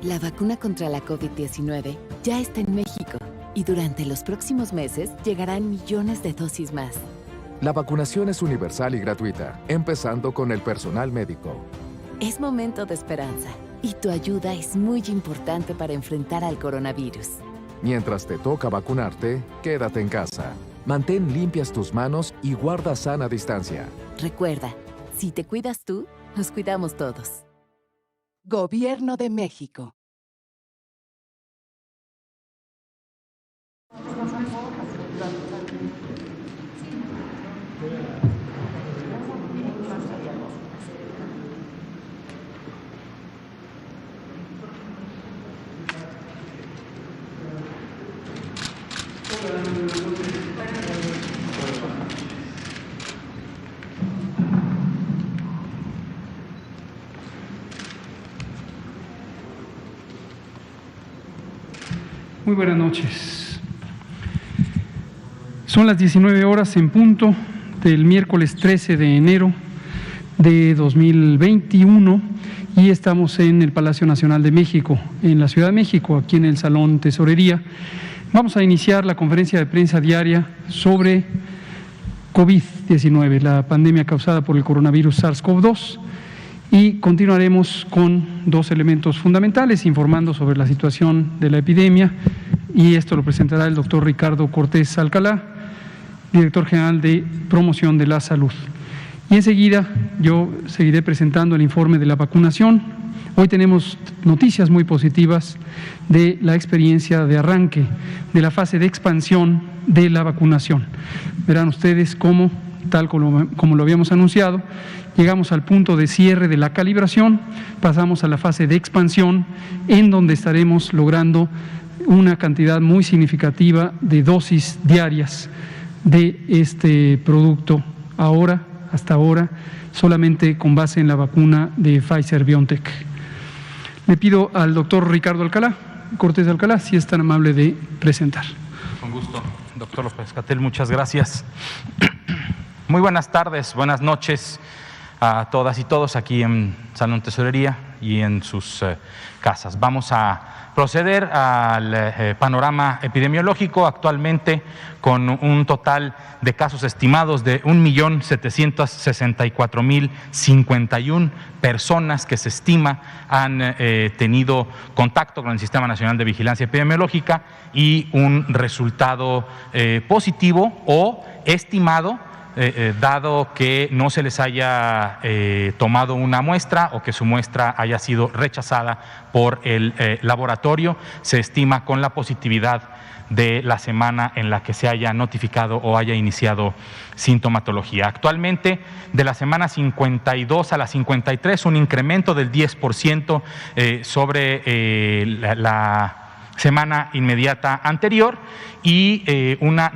La vacuna contra la COVID-19 ya está en México y durante los próximos meses llegarán millones de dosis más. La vacunación es universal y gratuita, empezando con el personal médico. Es momento de esperanza y tu ayuda es muy importante para enfrentar al coronavirus. Mientras te toca vacunarte, quédate en casa. Mantén limpias tus manos y guarda sana distancia. Recuerda, si te cuidas tú, nos cuidamos todos. Gobierno de México. Muy buenas noches. Son las 19 horas en punto del miércoles 13 de enero de 2021 y estamos en el Palacio Nacional de México, en la Ciudad de México, aquí en el Salón Tesorería. Vamos a iniciar la conferencia de prensa diaria sobre COVID-19, la pandemia causada por el coronavirus SARS-CoV-2. Y continuaremos con dos elementos fundamentales, informando sobre la situación de la epidemia, y esto lo presentará el doctor Ricardo Cortés Alcalá, director general de Promoción de la Salud. Y enseguida yo seguiré presentando el informe de la vacunación. Hoy tenemos noticias muy positivas de la experiencia de arranque de la fase de expansión de la vacunación. Verán ustedes cómo, tal como lo habíamos anunciado, llegamos al punto de cierre de la calibración, pasamos a la fase de expansión, en donde estaremos logrando una cantidad muy significativa de dosis diarias de este producto hasta ahora, solamente con base en la vacuna de Pfizer-BioNTech. Le pido al doctor Ricardo Cortés Alcalá, si es tan amable de presentar. Con gusto, doctor López-Gatell, muchas gracias. Muy buenas tardes, buenas noches a todas y todos aquí en Salón Tesorería y en sus casas. Vamos a proceder al panorama epidemiológico, actualmente con un total de casos estimados de 1.764.051 personas que se estima han tenido contacto con el Sistema Nacional de Vigilancia Epidemiológica y un resultado positivo o estimado, dado que no se les haya tomado una muestra o que su muestra haya sido rechazada por el laboratorio. Se estima con la positividad de la semana en la que se haya notificado o haya iniciado sintomatología. Actualmente, de la semana 52 a la 53, un incremento del 10% sobre la semana inmediata anterior y una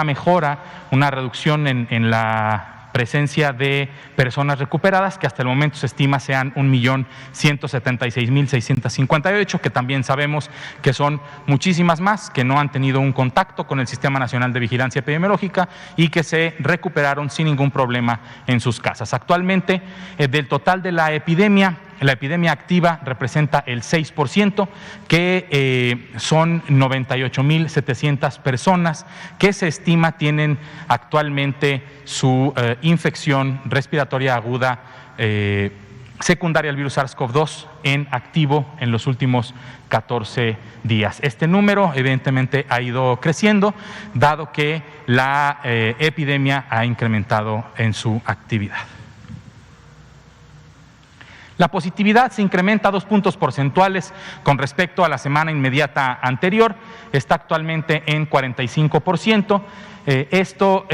mejora, una reducción en la presencia de personas recuperadas, que hasta el momento se estima sean 1.176.658, que también sabemos que son muchísimas más que no han tenido un contacto con el Sistema Nacional de Vigilancia Epidemiológica y que se recuperaron sin ningún problema en sus casas. Actualmente, del total de la epidemia activa representa el 6%, que son 98.700 personas que se estima tienen actualmente su infección respiratoria aguda secundaria al virus SARS-CoV-2 en activo en los últimos 14 días. Este número evidentemente ha ido creciendo, dado que la epidemia ha incrementado en su actividad. La positividad se incrementa 2 puntos porcentuales con respecto a la semana inmediata anterior, está actualmente en 45%. Esto,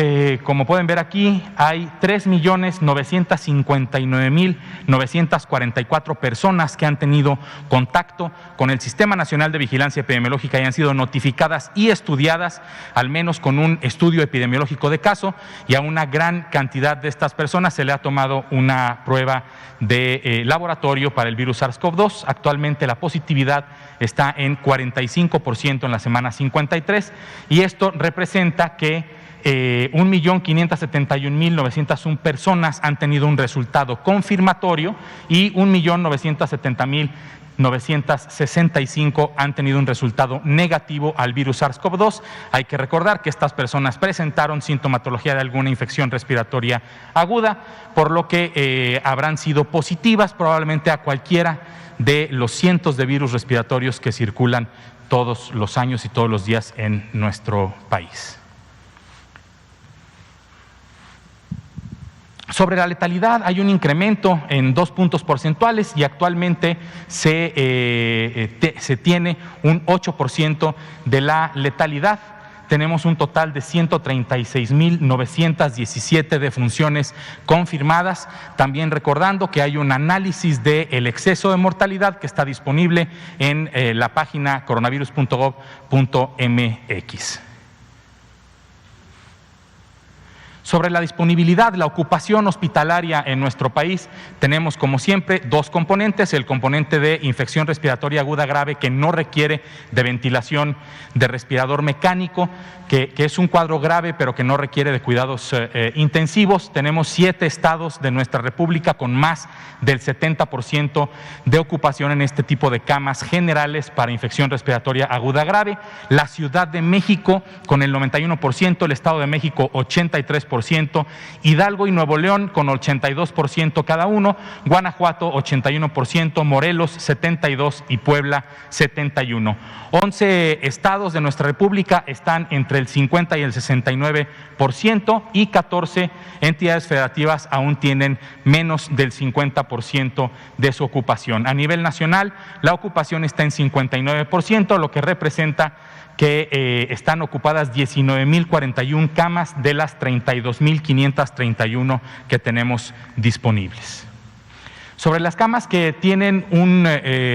como pueden ver aquí, hay 3.959.944 personas que han tenido contacto con el Sistema Nacional de Vigilancia Epidemiológica y han sido notificadas y estudiadas, al menos con un estudio epidemiológico de caso, y a una gran cantidad de estas personas se le ha tomado una prueba de laboratorio para el virus SARS-CoV-2. Actualmente la positividad está en 45% en la semana 53 y esto representa que 1.571.901 personas han tenido un resultado confirmatorio y 1.970.000 965 han tenido un resultado negativo al virus SARS-CoV-2. Hay que recordar que estas personas presentaron sintomatología de alguna infección respiratoria aguda, por lo que habrán sido positivas probablemente a cualquiera de los cientos de virus respiratorios que circulan todos los años y todos los días en nuestro país. Sobre la letalidad hay un incremento en 2 puntos porcentuales y actualmente se tiene un 8% de la letalidad. Tenemos un total de 136.917 defunciones confirmadas. También recordando que hay un análisis del exceso de mortalidad que está disponible en la página coronavirus.gov.mx. Sobre la disponibilidad, la ocupación hospitalaria en nuestro país, tenemos como siempre 2 componentes: el componente de infección respiratoria aguda grave que no requiere de ventilación de respirador mecánico, que es un cuadro grave pero que no requiere de cuidados intensivos. Tenemos 7 estados de nuestra república con más del 70% de ocupación en este tipo de camas generales para infección respiratoria aguda grave. La Ciudad de México con el 91%, el Estado de México 83%, Hidalgo y Nuevo León con 82% cada uno, Guanajuato 81%, Morelos 72% y Puebla 71%. 11 estados de nuestra república están entre el 50 y el 69% y 14 entidades federativas aún tienen menos del 50% de su ocupación. A nivel nacional, la ocupación está en 59%, lo que representa que están ocupadas 19.041 camas de las 32.531 que tenemos disponibles. Sobre las camas que tienen un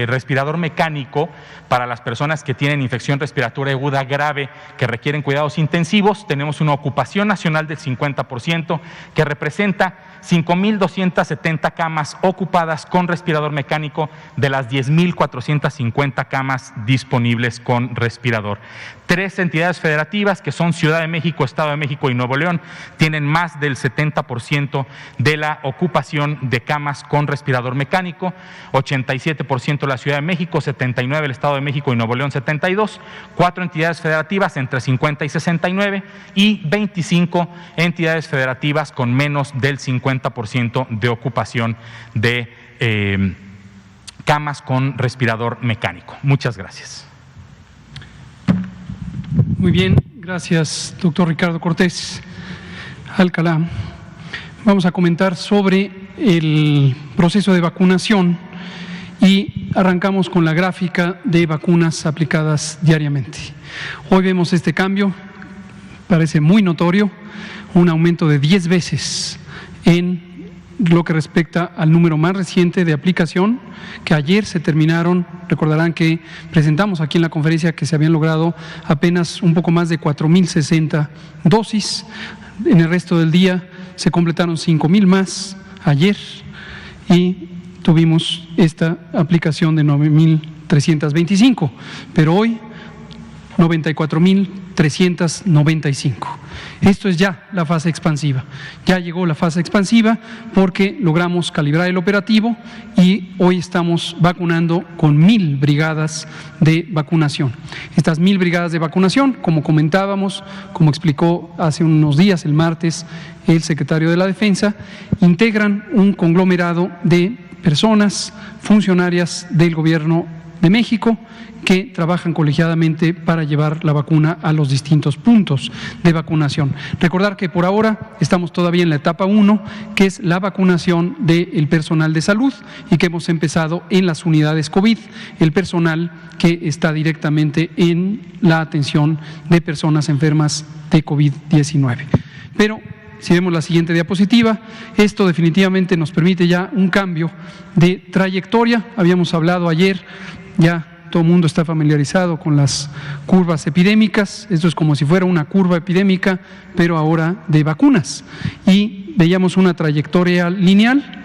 respirador mecánico para las personas que tienen infección respiratoria aguda grave que requieren cuidados intensivos, tenemos una ocupación nacional del 50% que representa 5.270 camas ocupadas con respirador mecánico de las 10.450 camas disponibles con respirador. 3 entidades federativas que son Ciudad de México, Estado de México y Nuevo León tienen más del 70% de la ocupación de camas con respirador mecánico, 87% la Ciudad de México, 79% el Estado de México y Nuevo León 72%, 4 entidades federativas entre 50 y 69 y 25 entidades federativas con menos del 50% de ocupación de camas con respirador mecánico. Muchas gracias. Muy bien, gracias, doctor Ricardo Cortés Alcalá. Vamos a comentar sobre el proceso de vacunación y arrancamos con la gráfica de vacunas aplicadas diariamente. Hoy vemos este cambio, parece muy notorio, un aumento de 10 veces en lo que respecta al número más reciente de aplicación, que ayer se terminaron. Recordarán que presentamos aquí en la conferencia que se habían logrado apenas un poco más de 4.060 dosis. En el resto del día se completaron 5.000 más ayer y tuvimos esta aplicación de 9.325, pero hoy 94.395. Esto es ya la fase expansiva. Ya llegó la fase expansiva porque logramos calibrar el operativo y hoy estamos vacunando con 1.000 brigadas de vacunación. Estas 1.000 brigadas de vacunación, como comentábamos, como explicó hace unos días, el martes, el secretario de la Defensa, integran un conglomerado de personas funcionarias del Gobierno de México que trabajan colegiadamente para llevar la vacuna a los distintos puntos de vacunación. Recordar que por ahora estamos todavía en la etapa 1, que es la vacunación del personal de salud y que hemos empezado en las unidades COVID, el personal que está directamente en la atención de personas enfermas de COVID-19. Pero si vemos la siguiente diapositiva, esto definitivamente nos permite ya un cambio de trayectoria. Habíamos hablado ayer, ya todo el mundo está familiarizado con las curvas epidémicas. Esto es como si fuera una curva epidémica, pero ahora de vacunas. Y veíamos una trayectoria lineal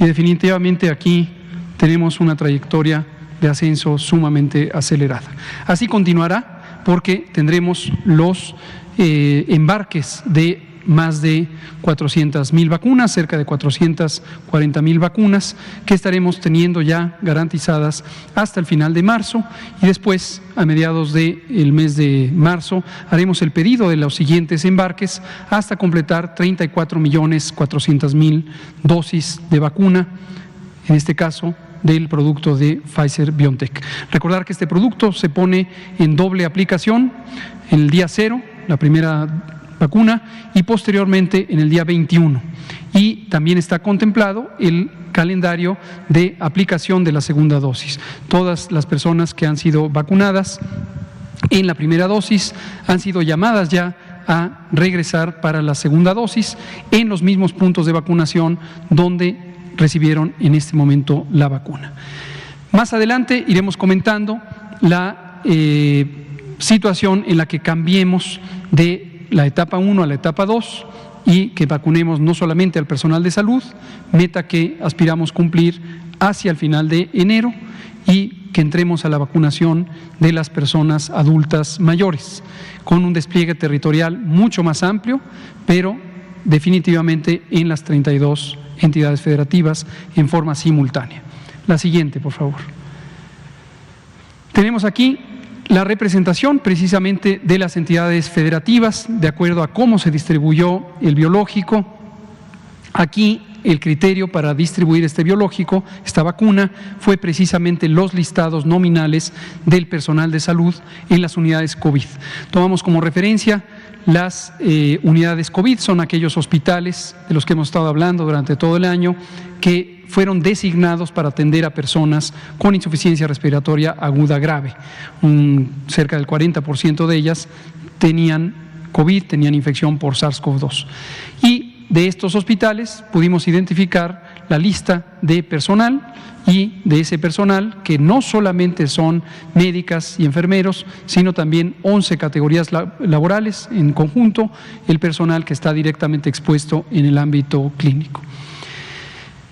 y definitivamente aquí tenemos una trayectoria de ascenso sumamente acelerada. Así continuará porque tendremos los embarques de más de 400,000 vacunas, cerca de 440,000 vacunas que estaremos teniendo ya garantizadas hasta el final de marzo, y después, a mediados del mes de marzo, haremos el pedido de los siguientes embarques hasta completar 34,400,000 dosis de vacuna, en este caso del producto de Pfizer-BioNTech. Recordar que este producto se pone en doble aplicación en el día 0, la primera vacuna, y posteriormente en el día 21. Y también está contemplado el calendario de aplicación de la segunda dosis. Todas las personas que han sido vacunadas en la primera dosis han sido llamadas ya a regresar para la segunda dosis en los mismos puntos de vacunación donde recibieron en este momento la vacuna. Más adelante iremos comentando la situación en la que cambiemos de la etapa 1 a la etapa 2 y que vacunemos no solamente al personal de salud, meta que aspiramos cumplir hacia el final de enero, y que entremos a la vacunación de las personas adultas mayores, con un despliegue territorial mucho más amplio, pero definitivamente en las 32 entidades federativas en forma simultánea. La siguiente, por favor. Tenemos aquí la representación precisamente de las entidades federativas de acuerdo a cómo se distribuyó el biológico. Aquí el criterio para distribuir este biológico, esta vacuna, fue precisamente los listados nominales del personal de salud en las unidades COVID. Tomamos como referencia las unidades COVID, son aquellos hospitales de los que hemos estado hablando durante todo el año, que fueron designados para atender a personas con insuficiencia respiratoria aguda grave. Cerca del 40% de ellas tenían COVID, tenían infección por SARS-CoV-2. Y de estos hospitales pudimos identificar la lista de personal, y de ese personal que no solamente son médicas y enfermeros, sino también 11 categorías laborales en conjunto, el personal que está directamente expuesto en el ámbito clínico.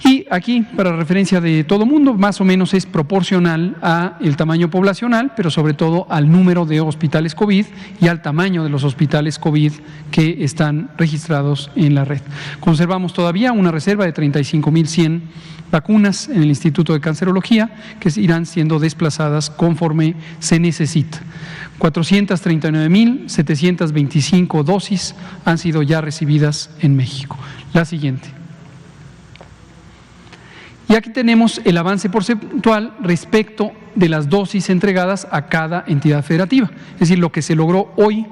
Y aquí, para referencia de todo mundo, más o menos es proporcional al tamaño poblacional, pero sobre todo al número de hospitales COVID y al tamaño de los hospitales COVID que están registrados en la red. Conservamos todavía una reserva de 35,100 vacunas en el Instituto de Cancerología, que irán siendo desplazadas conforme se necesita. 439,725 dosis han sido ya recibidas en México. La siguiente. Y aquí tenemos el avance porcentual respecto de las dosis entregadas a cada entidad federativa, es decir, lo que se logró hoy,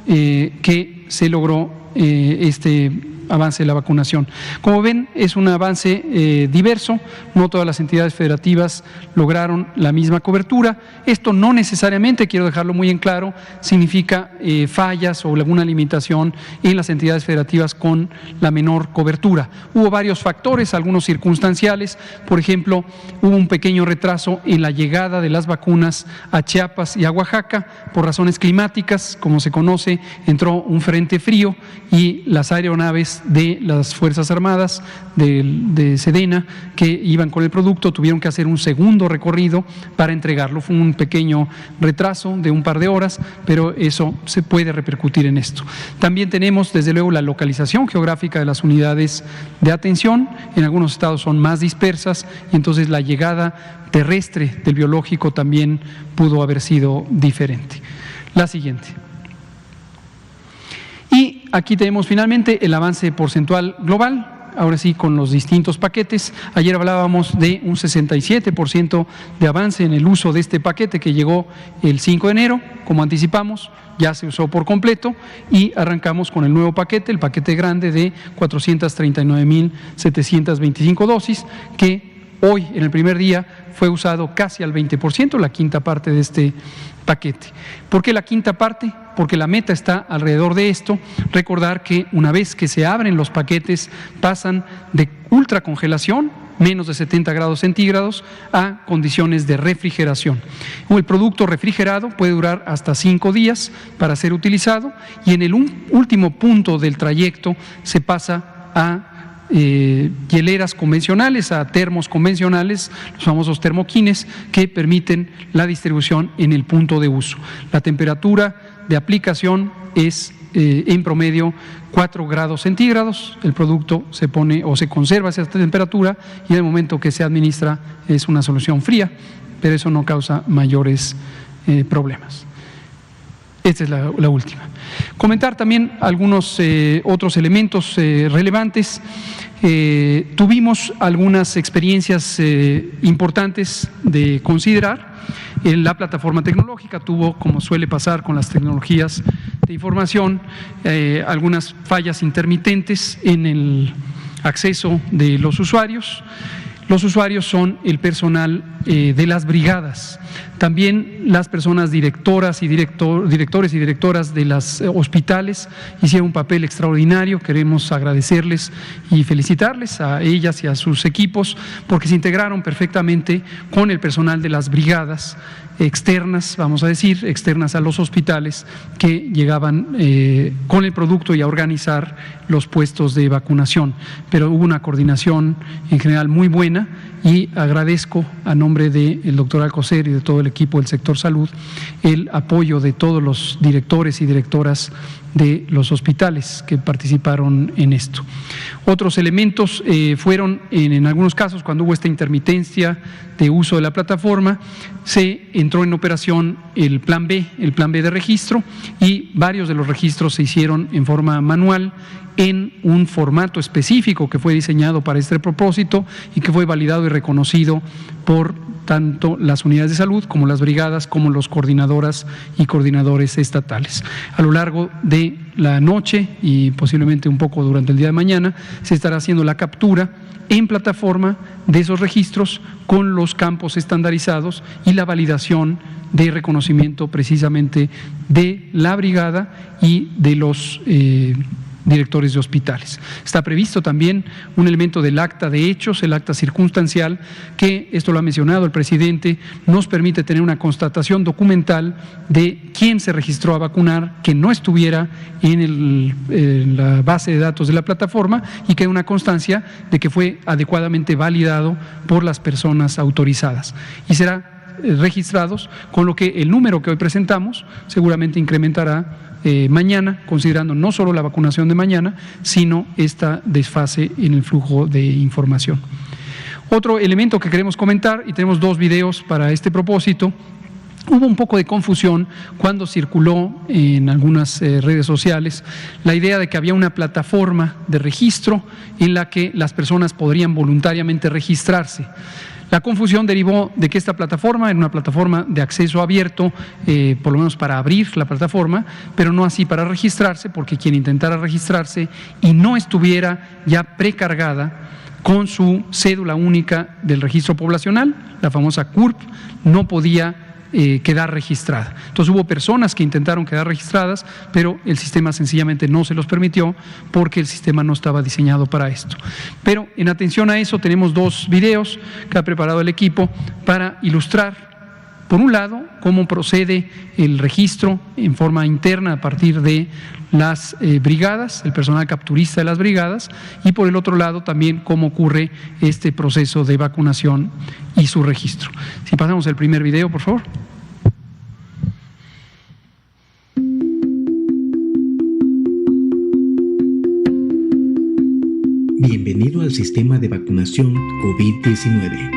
que se logró este avance de la vacunación. Como ven, es un avance diverso, no todas las entidades federativas lograron la misma cobertura. Esto no necesariamente, quiero dejarlo muy en claro, significa fallas o alguna limitación en las entidades federativas con la menor cobertura. Hubo varios factores, algunos circunstanciales. Por ejemplo, hubo un pequeño retraso en la llegada de las vacunas a Chiapas y a Oaxaca por razones climáticas. Como se conoce, entró un frente frío y las aeronaves de las Fuerzas Armadas de Sedena que iban con el producto tuvieron que hacer un segundo recorrido para entregarlo. Fue un pequeño retraso de un par de horas, pero eso se puede repercutir en esto. También tenemos, desde luego, la localización geográfica de las unidades de atención. En algunos estados son más dispersas y entonces la llegada terrestre del biológico también pudo haber sido diferente. La siguiente. Y aquí tenemos finalmente el avance porcentual global, ahora sí con los distintos paquetes. Ayer hablábamos de un 67% de avance en el uso de este paquete que llegó el 5 de enero, como anticipamos, ya se usó por completo y arrancamos con el nuevo paquete, el paquete grande de 439,725 dosis, que hoy en el primer día fue usado casi al 20%, la quinta parte de este paquete. ¿Por qué la quinta parte? Porque la meta está alrededor de esto. Recordar que una vez que se abren los paquetes pasan de ultracongelación, menos de 70 grados centígrados, a condiciones de refrigeración. El producto refrigerado puede durar hasta 5 días para ser utilizado y en el último punto del trayecto se pasa a hieleras convencionales, a termos convencionales, los famosos termoquines, que permiten la distribución en el punto de uso. La temperatura de aplicación es en promedio 4 grados centígrados. El producto se pone o se conserva a esa temperatura y en el momento que se administra es una solución fría, pero eso no causa mayores problemas. Esta es la última. Comentar también algunos otros elementos relevantes. Tuvimos algunas experiencias importantes de considerar. La plataforma tecnológica tuvo, como suele pasar con las tecnologías de información, algunas fallas intermitentes en el acceso de los usuarios. Los usuarios son el personal de las brigadas, también las personas directoras y directores y directoras de los hospitales hicieron un papel extraordinario. Queremos agradecerles y felicitarles a ellas y a sus equipos porque se integraron perfectamente con el personal de las brigadas externas, vamos a decir, externas a los hospitales que llegaban con el producto y a organizar los puestos de vacunación. Pero hubo una coordinación en general muy buena y agradezco a nombre del doctor Alcocer y de todo el equipo del sector salud el apoyo de todos los directores y directoras de los hospitales que participaron en esto. Otros elementos fueron, en algunos casos, cuando hubo esta intermitencia de uso de la plataforma, se entró en operación el plan B de registro, y varios de los registros se hicieron en forma manual en un formato específico que fue diseñado para este propósito y que fue validado y reconocido por tanto las unidades de salud como las brigadas, como los coordinadoras y coordinadores estatales. A lo largo de la noche y posiblemente un poco durante el día de mañana se estará haciendo la captura en plataforma de esos registros con los campos estandarizados y la validación de reconocimiento precisamente de la brigada y de los directores de hospitales. Está previsto también un elemento del acta de hechos, el acta circunstancial, que, esto lo ha mencionado el presidente, nos permite tener una constatación documental de quién se registró a vacunar, que no estuviera en la base de datos de la plataforma y que haya una constancia de que fue adecuadamente validado por las personas autorizadas. Y será registrados, con lo que el número que hoy presentamos seguramente incrementará mañana, considerando no solo la vacunación de mañana, sino esta desfase en el flujo de información. Otro elemento que queremos comentar, y tenemos 2 videos para este propósito. Hubo un poco de confusión cuando circuló en algunas redes sociales la idea de que había una plataforma de registro en la que las personas podrían voluntariamente registrarse. La confusión derivó de que esta plataforma era una plataforma de acceso abierto, por lo menos para abrir la plataforma, pero no así para registrarse, porque quien intentara registrarse y no estuviera ya precargada con su cédula única del registro poblacional, la famosa CURP, no podía quedar registrada. Entonces hubo personas que intentaron quedar registradas, pero el sistema sencillamente no se los permitió porque el sistema no estaba diseñado para esto. Pero en atención a eso tenemos 2 videos que ha preparado el equipo para ilustrar, por un lado, cómo procede el registro en forma interna a partir de las brigadas, el personal capturista de las brigadas, y por el otro lado también cómo ocurre este proceso de vacunación y su registro. Si pasamos el primer video, por favor. Bienvenido al sistema de vacunación COVID-19.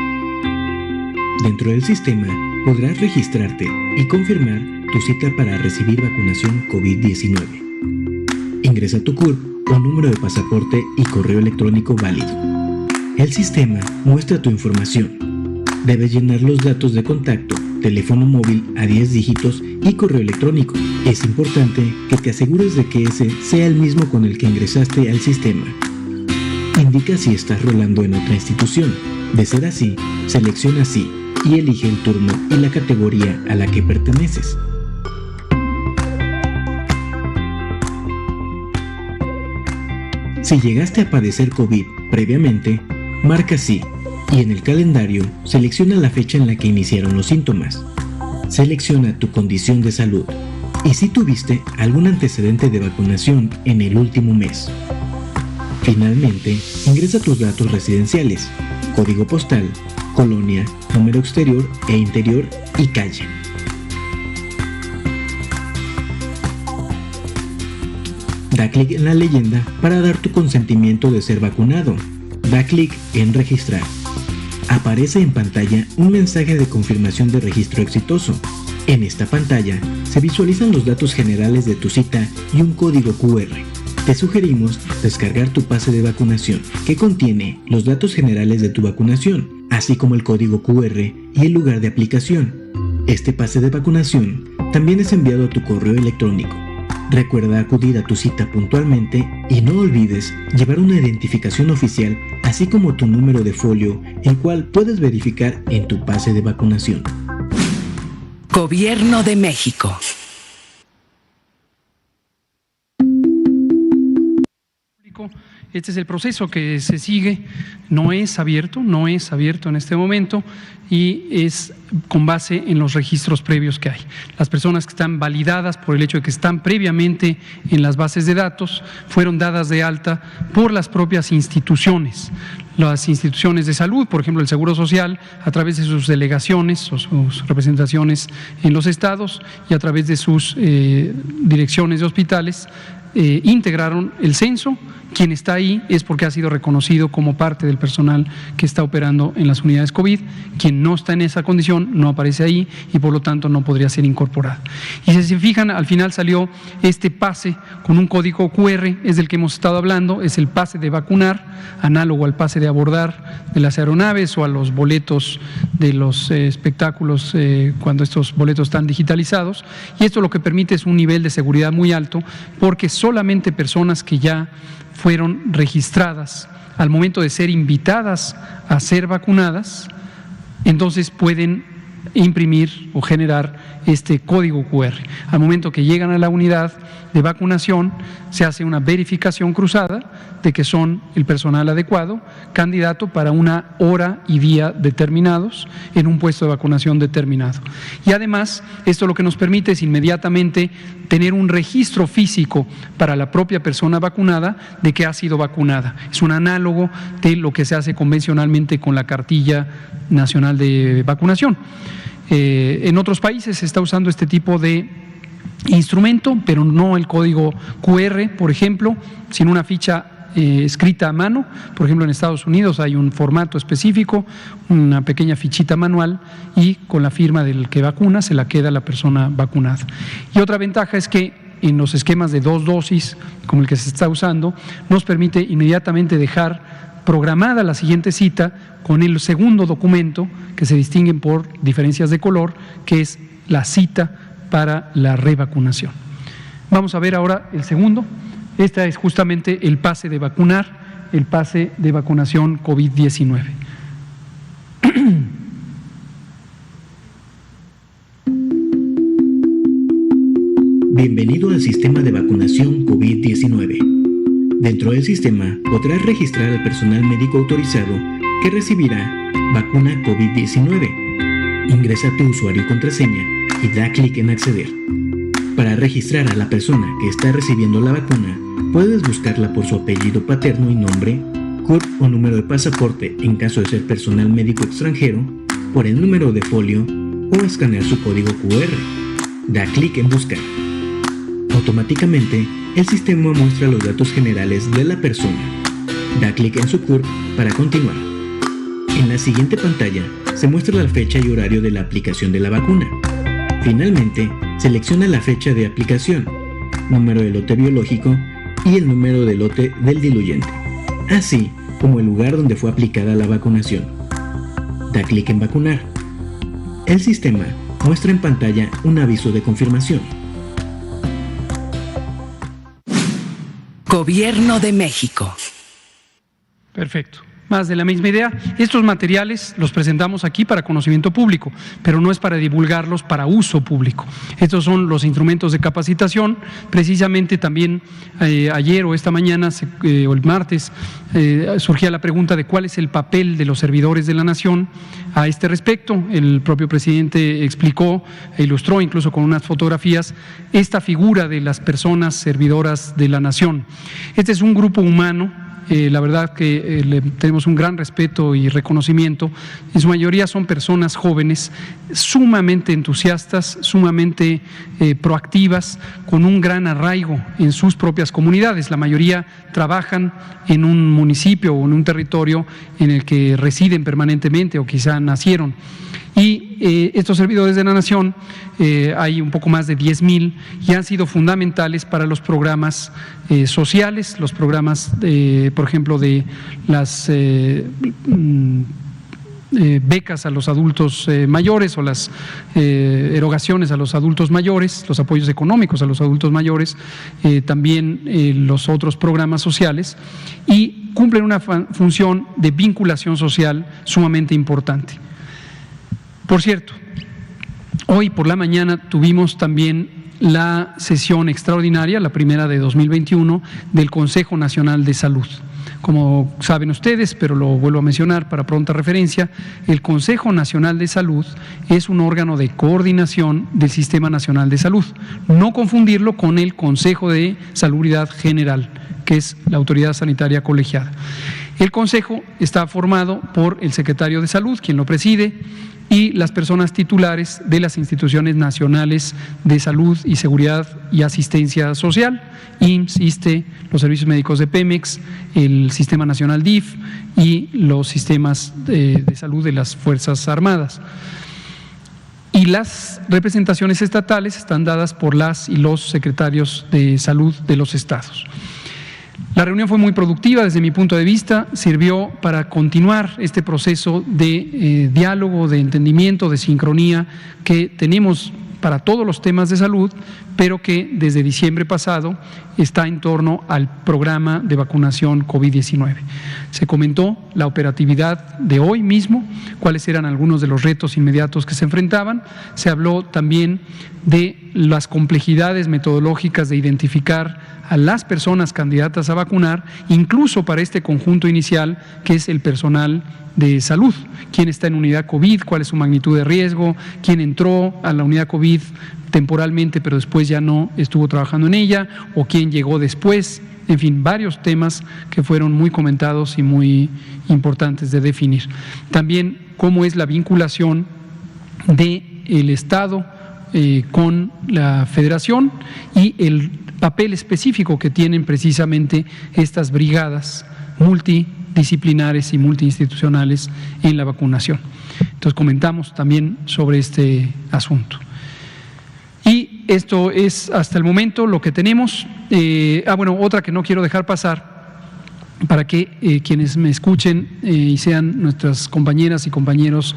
Dentro del sistema podrás registrarte y confirmar tu cita para recibir vacunación COVID-19. Ingresa tu CURP o número de pasaporte y correo electrónico válido. El sistema muestra tu información. Debes llenar los datos de contacto, teléfono móvil a 10 dígitos y correo electrónico. Es importante que te asegures de que ese sea el mismo con el que ingresaste al sistema. Indica si estás rolando en otra institución. De ser así, selecciona sí y elige el turno y la categoría a la que perteneces. Si llegaste a padecer COVID previamente, marca sí y en el calendario selecciona la fecha en la que iniciaron los síntomas. Selecciona tu condición de salud y si tuviste algún antecedente de vacunación en el último mes. Finalmente, ingresa tus datos residenciales, código postal, colonia, número exterior e interior y calle. Da clic en la leyenda para dar tu consentimiento de ser vacunado. Da clic en registrar. Aparece en pantalla un mensaje de confirmación de registro exitoso. En esta pantalla se visualizan los datos generales de tu cita y un código QR. Te sugerimos descargar tu pase de vacunación, que contiene los datos generales de tu vacunación, así como el código QR y el lugar de aplicación. Este pase de vacunación también es enviado a tu correo electrónico. Recuerda acudir a tu cita puntualmente y no olvides llevar una identificación oficial, así como tu número de folio, el cual puedes verificar en tu pase de vacunación. Gobierno de México. Este es el proceso que se sigue, no es abierto en este momento y es con base en los registros previos que hay. Las personas que están validadas por el hecho de que están previamente en las bases de datos fueron dadas de alta por las propias instituciones. Las instituciones de salud, por ejemplo el Seguro Social, a través de sus delegaciones o sus representaciones en los estados y a través de sus direcciones de hospitales, integraron el censo. Quien está ahí es porque ha sido reconocido como parte del personal que está operando en las unidades COVID. Quien no está en esa condición no aparece ahí y por lo tanto no podría ser incorporado. Y si se fijan, al final salió este pase con un código QR, es del que hemos estado hablando, es el pase de vacunar, análogo al pase de abordar de las aeronaves o a los boletos de los espectáculos cuando estos boletos están digitalizados. Y esto lo que permite es un nivel de seguridad muy alto porque solamente personas que ya fueron registradas al momento de ser invitadas a ser vacunadas, entonces pueden imprimir o generar este código QR. Al momento que llegan a la unidad de vacunación, se hace una verificación cruzada de que son el personal adecuado, candidato para una hora y día determinados en un puesto de vacunación determinado. Y además, esto lo que nos permite es inmediatamente tener un registro físico para la propia persona vacunada de que ha sido vacunada. Es un análogo de lo que se hace convencionalmente con la cartilla nacional de vacunación. En otros países se está usando este tipo de instrumento, pero no el código QR, por ejemplo, sino una ficha escrita a mano. Por ejemplo, en Estados Unidos hay un formato específico, una pequeña fichita manual y con la firma del que vacuna se la queda la persona vacunada. Y otra ventaja es que en los esquemas de 2 dosis, como el que se está usando, nos permite inmediatamente dejar programada la siguiente cita con el segundo documento que se distinguen por diferencias de color, que es la cita para la revacunación. Vamos a ver ahora el segundo. Este es justamente el pase de vacunar, el pase de vacunación COVID-19. Bienvenido al sistema de vacunación COVID-19. Dentro del sistema podrás registrar al personal médico autorizado que recibirá vacuna COVID-19. Ingresa tu usuario y contraseña y da clic en acceder. Para registrar a la persona que está recibiendo la vacuna, puedes buscarla por su apellido paterno y nombre, CURP o número de pasaporte en caso de ser personal médico extranjero, por el número de folio o escanear su código QR. Da clic en buscar. Automáticamente, el sistema muestra los datos generales de la persona. Da clic en su CURP para continuar. En la siguiente pantalla se muestra la fecha y horario de la aplicación de la vacuna. Finalmente, selecciona la fecha de aplicación, número de lote biológico y el número de lote del diluyente, así como el lugar donde fue aplicada la vacunación. Da clic en vacunar. El sistema muestra en pantalla un aviso de confirmación. Gobierno de México. Perfecto. Más de la misma idea. Estos materiales los presentamos aquí para conocimiento público, pero no es para divulgarlos para uso público. Estos son los instrumentos de capacitación. Precisamente también ayer o esta mañana o el martes surgía la pregunta de cuál es el papel de los servidores de la nación a este respecto. El propio presidente explicó e ilustró incluso con unas fotografías esta figura de las personas servidoras de la nación. Este es un grupo humano la verdad que le tenemos un gran respeto y reconocimiento. En su mayoría son personas jóvenes, sumamente entusiastas, sumamente proactivas, con un gran arraigo en sus propias comunidades. La mayoría trabajan en un municipio o en un territorio en el que residen permanentemente o quizá nacieron. Y estos servidores de la Nación, hay un poco más de 10,000 y han sido fundamentales para los programas sociales, los programas, por ejemplo, de las becas a los adultos mayores o las erogaciones a los adultos mayores, los apoyos económicos a los adultos mayores, también los otros programas sociales, y cumplen una función de vinculación social sumamente importante. Por cierto, hoy por la mañana tuvimos también la sesión extraordinaria, la primera de 2021, del Consejo Nacional de Salud. Como saben ustedes, pero lo vuelvo a mencionar para pronta referencia, el Consejo Nacional de Salud es un órgano de coordinación del Sistema Nacional de Salud. No confundirlo con el Consejo de Salubridad General, que es la autoridad sanitaria colegiada. El Consejo está formado por el secretario de Salud, quien lo preside, y las personas titulares de las instituciones nacionales de salud y seguridad y asistencia social, IMSS, ISSSTE, los servicios médicos de Pemex, el Sistema Nacional DIF y los sistemas de salud de las Fuerzas Armadas. Y las representaciones estatales están dadas por las y los secretarios de salud de los estados. La reunión fue muy productiva desde mi punto de vista, sirvió para continuar este proceso de diálogo, de entendimiento, de sincronía que tenemos para todos los temas de salud, pero que desde diciembre pasado está en torno al programa de vacunación COVID-19. Se comentó la operatividad de hoy mismo, cuáles eran algunos de los retos inmediatos que se enfrentaban. Se habló también de las complejidades metodológicas de identificar a las personas candidatas a vacunar, incluso para este conjunto inicial que es el personal de salud, quién está en unidad COVID, cuál es su magnitud de riesgo, quién entró a la unidad COVID temporalmente pero después ya no estuvo trabajando en ella, o quién llegó después, en fin, varios temas que fueron muy comentados y muy importantes de definir. También cómo es la vinculación del Estado con la Federación y el papel específico que tienen precisamente estas brigadas multidisciplinares y multiinstitucionales en la vacunación. Entonces comentamos también sobre este asunto. Y esto es hasta el momento lo que tenemos. Otra que no quiero dejar pasar, para que quienes me escuchen y sean nuestras compañeras y compañeros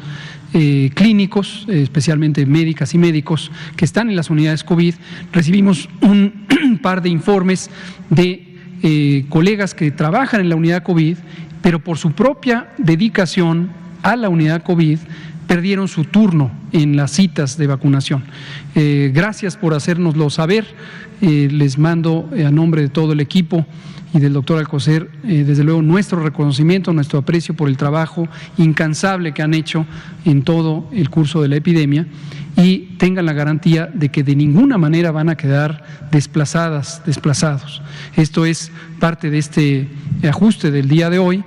clínicos, especialmente médicas y médicos que están en las unidades COVID, recibimos un par de informes de colegas que trabajan en la unidad COVID, pero por su propia dedicación a la unidad COVID perdieron su turno en las citas de vacunación. Gracias por hacérnoslo saber. Les mando a nombre de todo el equipo y del doctor Alcocer, desde luego nuestro reconocimiento, nuestro aprecio por el trabajo incansable que han hecho en todo el curso de la epidemia, y tengan la garantía de que de ninguna manera van a quedar desplazados. Esto es parte de este ajuste del día de hoy.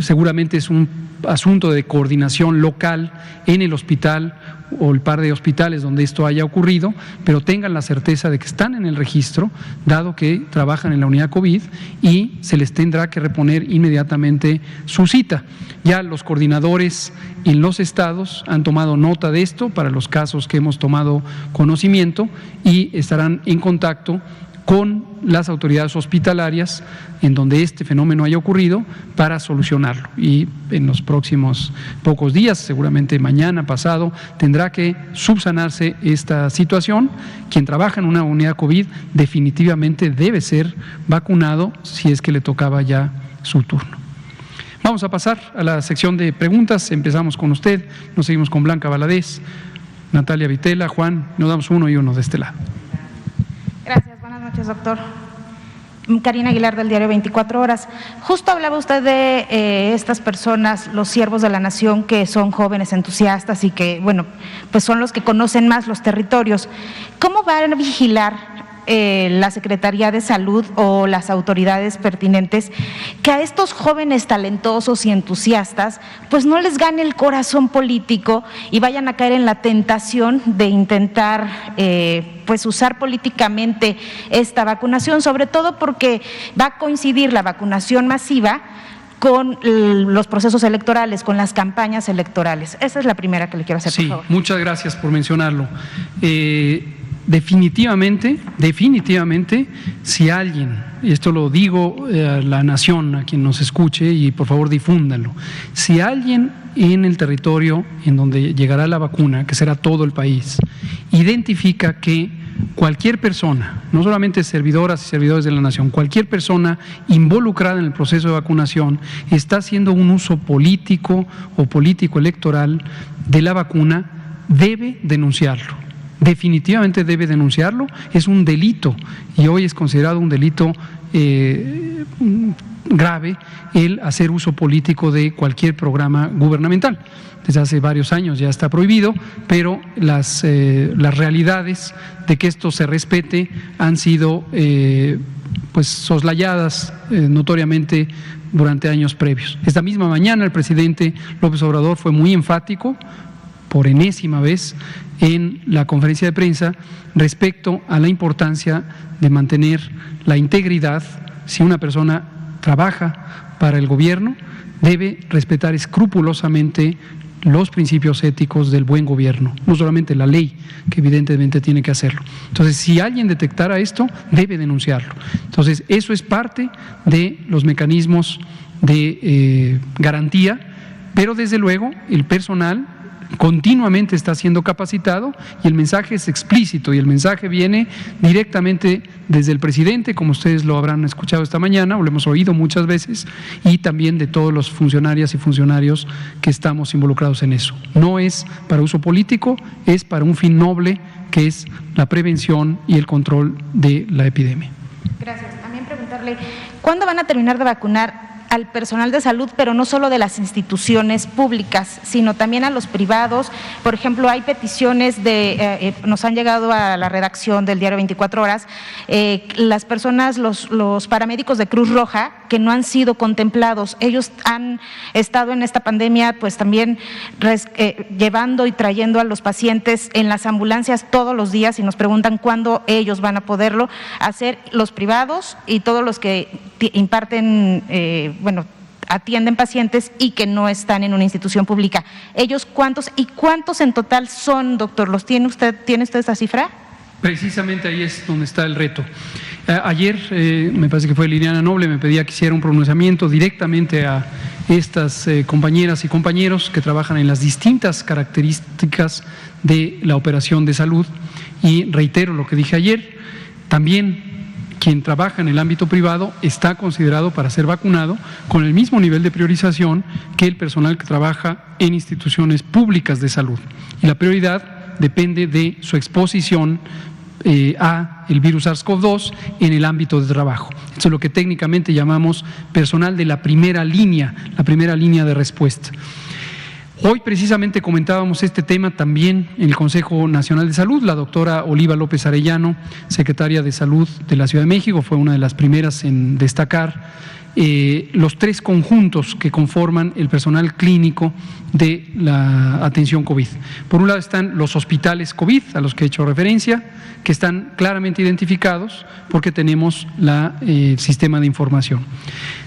Seguramente es un asunto de coordinación local en el hospital o el par de hospitales donde esto haya ocurrido, pero tengan la certeza de que están en el registro, dado que trabajan en la unidad COVID, y se les tendrá que reponer inmediatamente su cita. Ya los coordinadores en los estados han tomado nota de esto para los casos que hemos tomado conocimiento y estarán en contacto con las autoridades hospitalarias en donde este fenómeno haya ocurrido para solucionarlo. Y en los próximos pocos días, seguramente mañana, pasado, tendrá que subsanarse esta situación. Quien trabaja en una unidad COVID definitivamente debe ser vacunado si es que le tocaba ya su turno. Vamos a pasar a la sección de preguntas. Empezamos con usted, nos seguimos con Blanca Valadez, Natalia Vitela, Juan, nos damos uno y uno de este lado. Gracias, buenas noches, doctor. Karina Aguilar, del diario 24 Horas. Justo hablaba usted de estas personas, los siervos de la nación, que son jóvenes entusiastas y que, bueno, pues son los que conocen más los territorios. ¿Cómo van a vigilar la Secretaría de Salud o las autoridades pertinentes que a estos jóvenes talentosos y entusiastas pues no les gane el corazón político y vayan a caer en la tentación de intentar pues usar políticamente esta vacunación, sobre todo porque va a coincidir la vacunación masiva con los procesos electorales, con las campañas electorales. Esa es la primera que le quiero hacer, por favor. Muchas gracias por mencionarlo. Definitivamente, si alguien, y esto lo digo a la nación, a quien nos escuche, y por favor difúndanlo, si alguien en el territorio en donde llegará la vacuna, que será todo el país, identifica que cualquier persona, no solamente servidoras y servidores de la nación, cualquier persona involucrada en el proceso de vacunación está haciendo un uso político o político-electoral de la vacuna, debe denunciarlo. Definitivamente debe denunciarlo, es un delito y hoy es considerado un delito grave el hacer uso político de cualquier programa gubernamental. Desde hace varios años ya está prohibido, pero las realidades de que esto se respete han sido pues soslayadas notoriamente durante años previos. Esta misma mañana el presidente López Obrador fue muy enfático, por enésima vez, en la conferencia de prensa respecto a la importancia de mantener la integridad. Si una persona trabaja para el gobierno, debe respetar escrupulosamente los principios éticos del buen gobierno, no solamente la ley, que evidentemente tiene que hacerlo. Entonces, si alguien detectara esto, debe denunciarlo. Entonces, eso es parte de los mecanismos de garantía, pero desde luego el personal continuamente está siendo capacitado y el mensaje es explícito y el mensaje viene directamente desde el presidente, como ustedes lo habrán escuchado esta mañana o lo hemos oído muchas veces, y también de todos los funcionarias y funcionarios que estamos involucrados en eso. No es para uso político, es para un fin noble que es la prevención y el control de la epidemia. Gracias. También preguntarle, ¿cuándo van a terminar de vacunar al personal de salud, pero no solo de las instituciones públicas, sino también a los privados? Por ejemplo, hay peticiones nos han llegado a la redacción del diario 24 Horas, las personas, los paramédicos de Cruz Roja, que no han sido contemplados. Ellos han estado en esta pandemia, pues también llevando y trayendo a los pacientes en las ambulancias todos los días y nos preguntan cuándo ellos van a poderlo hacer, los privados y todos los que imparten atienden pacientes y que no están en una institución pública. ¿Ellos cuántos en total son, doctor? ¿Tiene usted esa cifra? Precisamente ahí es donde está el reto. Ayer, me parece que fue Liliana Noble, me pedía que hiciera un pronunciamiento directamente a estas compañeras y compañeros que trabajan en las distintas características de la operación de salud, y reitero lo que dije ayer, también quien trabaja en el ámbito privado está considerado para ser vacunado con el mismo nivel de priorización que el personal que trabaja en instituciones públicas de salud. Y la prioridad depende de su exposición a el virus SARS-CoV-2 en el ámbito de trabajo. Eso es lo que técnicamente llamamos personal de la primera línea de respuesta. Hoy precisamente comentábamos este tema también en el Consejo Nacional de Salud. La doctora Oliva López Arellano, secretaria de Salud de la Ciudad de México, fue una de las primeras en destacar los tres conjuntos que conforman el personal clínico de la atención COVID. Por un lado están los hospitales COVID, a los que he hecho referencia, que están claramente identificados porque tenemos el sistema de información.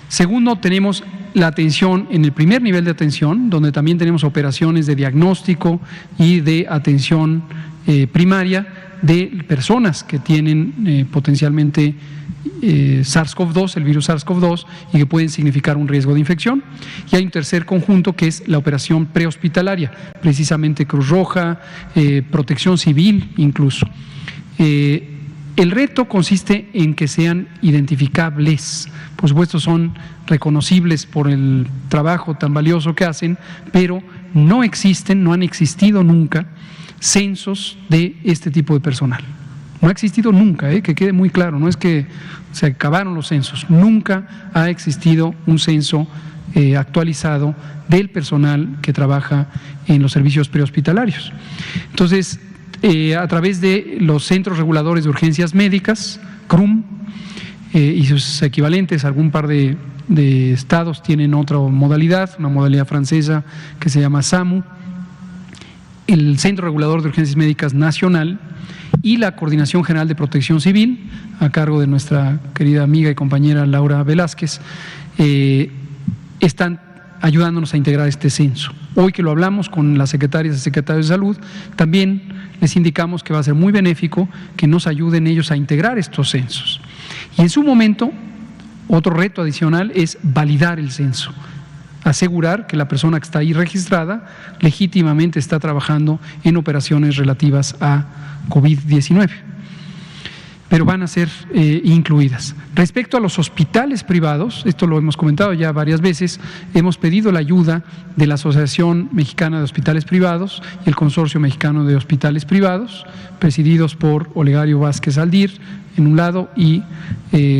Segundo, tenemos la atención en el primer nivel de atención, donde también tenemos operaciones de diagnóstico y de atención primaria de personas que tienen potencialmente SARS-CoV-2, el virus SARS-CoV-2, y que pueden significar un riesgo de infección. Y hay un tercer conjunto que es la operación prehospitalaria, precisamente Cruz Roja, Protección Civil incluso. El reto consiste en que sean identificables, por supuesto son reconocibles por el trabajo tan valioso que hacen, pero no han existido nunca censos de este tipo de personal. No ha existido nunca, que quede muy claro, no es que se acabaron los censos, nunca ha existido un censo actualizado del personal que trabaja en los servicios prehospitalarios. Entonces, a través de los Centros Reguladores de Urgencias Médicas, CRUM, y sus equivalentes. Algún par de estados tienen otra modalidad, una modalidad francesa que se llama SAMU, el Centro Regulador de Urgencias Médicas Nacional y la Coordinación General de Protección Civil, a cargo de nuestra querida amiga y compañera Laura Velázquez, están ayudándonos a integrar este censo. Hoy que lo hablamos con las secretarias y secretarios de salud, también les indicamos que va a ser muy benéfico que nos ayuden ellos a integrar estos censos. Y en su momento, otro reto adicional es validar el censo, asegurar que la persona que está ahí registrada legítimamente está trabajando en operaciones relativas a COVID-19. Pero van a ser incluidas. Respecto a los hospitales privados, esto lo hemos comentado ya varias veces, hemos pedido la ayuda de la Asociación Mexicana de Hospitales Privados y el Consorcio Mexicano de Hospitales Privados, presididos por Olegario Vázquez Aldir en un lado y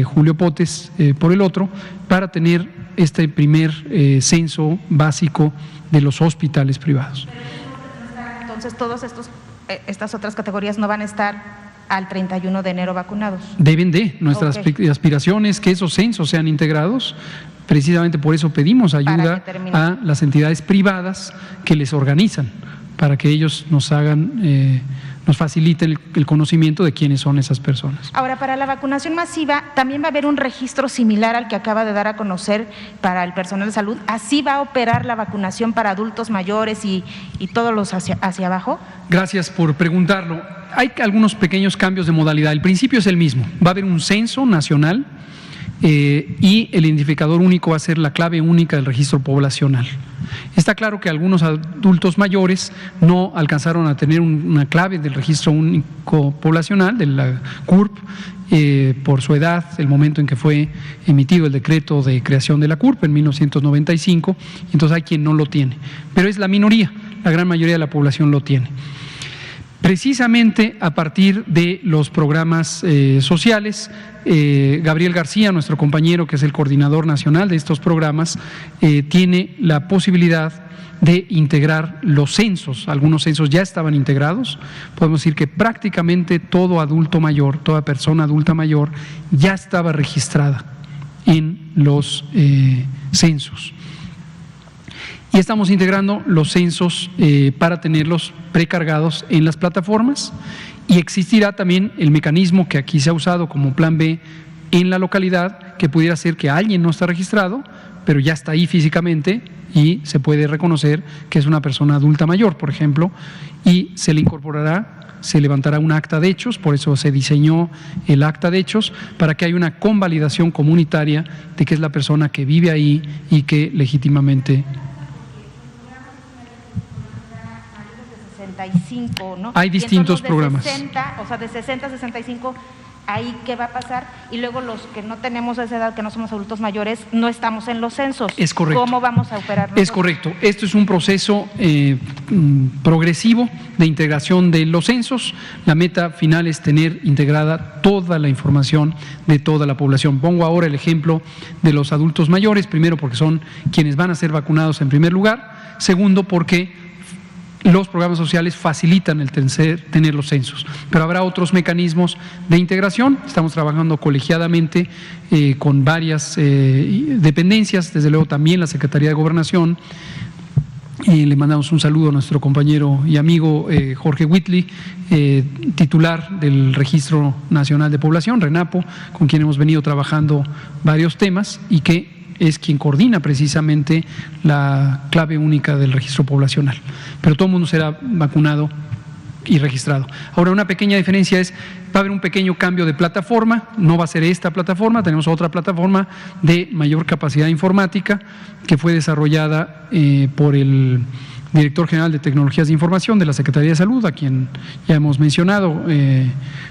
Julio Potes por el otro, para tener este primer censo básico de los hospitales privados. Entonces, todas estas otras categorías no van a estar al 31 de enero vacunados. Deben de. Nuestra aspiración es que esos censos sean integrados. Precisamente por eso pedimos ayuda a las entidades privadas que les organizan, para que ellos nos hagan, nos faciliten el conocimiento de quiénes son esas personas. Ahora, para la vacunación masiva, también va a haber un registro similar al que acaba de dar a conocer para el personal de salud. ¿Así va a operar la vacunación para adultos mayores y todos los hacia abajo? Gracias por preguntarlo. Hay algunos pequeños cambios de modalidad. El principio es el mismo. Va a haber un censo nacional y el identificador único va a ser la clave única del registro poblacional. Está claro que algunos adultos mayores no alcanzaron a tener una clave del registro único poblacional, de la CURP, por su edad, el momento en que fue emitido el decreto de creación de la CURP en 1995, entonces hay quien no lo tiene. Pero es la minoría, la gran mayoría de la población lo tiene. Precisamente a partir de los programas sociales, Gabriel García, nuestro compañero que es el coordinador nacional de estos programas, tiene la posibilidad de integrar los censos. Algunos censos ya estaban integrados. Podemos decir que prácticamente todo adulto mayor, toda persona adulta mayor ya estaba registrada en los censos. Y estamos integrando los censos para tenerlos precargados en las plataformas, y existirá también el mecanismo que aquí se ha usado como plan B en la localidad, que pudiera ser que alguien no está registrado, pero ya está ahí físicamente y se puede reconocer que es una persona adulta mayor, por ejemplo, y se le incorporará, se levantará un acta de hechos. Por eso se diseñó el acta de hechos, para que haya una convalidación comunitaria de que es la persona que vive ahí y que legítimamente... ¿no? Hay distintos programas. 60, o sea, de 60 a 65, ¿ahí qué va a pasar? Y luego los que no tenemos esa edad, que no somos adultos mayores, no estamos en los censos. Es correcto. ¿Cómo vamos a operar nosotros? Es correcto. Esto es un proceso progresivo de integración de los censos. La meta final es tener integrada toda la información de toda la población. Pongo ahora el ejemplo de los adultos mayores, primero porque son quienes van a ser vacunados en primer lugar, segundo porque los programas sociales facilitan el tener los censos, pero habrá otros mecanismos de integración. Estamos trabajando colegiadamente con varias dependencias, desde luego también la Secretaría de Gobernación. Le mandamos un saludo a nuestro compañero y amigo Jorge Whitley, titular del Registro Nacional de Población, RENAPO, con quien hemos venido trabajando varios temas y que es quien coordina precisamente la clave única del registro poblacional. Pero todo el mundo será vacunado y registrado. Ahora, una pequeña diferencia es, va a haber un pequeño cambio de plataforma. No va a ser esta plataforma, tenemos otra plataforma de mayor capacidad informática que fue desarrollada por el director general de Tecnologías de Información de la Secretaría de Salud, a quien ya hemos mencionado,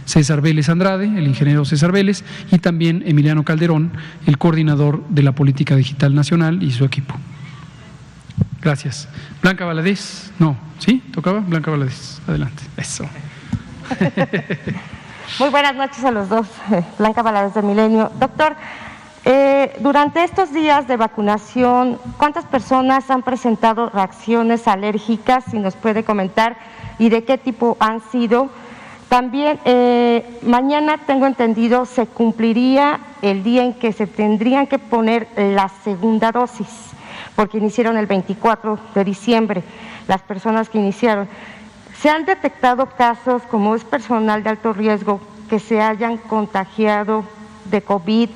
César Vélez Andrade, el ingeniero César Vélez, y también Emiliano Calderón, el coordinador de la Política Digital Nacional, y su equipo. Gracias. Blanca Valadez, no, ¿sí? ¿Tocaba? Blanca Valadez, adelante. Eso. Muy buenas noches a los dos. Blanca Valadez de Milenio. Doctor, Durante estos días de vacunación, ¿cuántas personas han presentado reacciones alérgicas? Si nos puede comentar, y de qué tipo han sido. También, mañana, tengo entendido, se cumpliría el día en que se tendrían que poner la segunda dosis, porque iniciaron el 24 de diciembre, las personas que iniciaron. ¿Se han detectado casos, como es personal de alto riesgo, que se hayan contagiado de COVID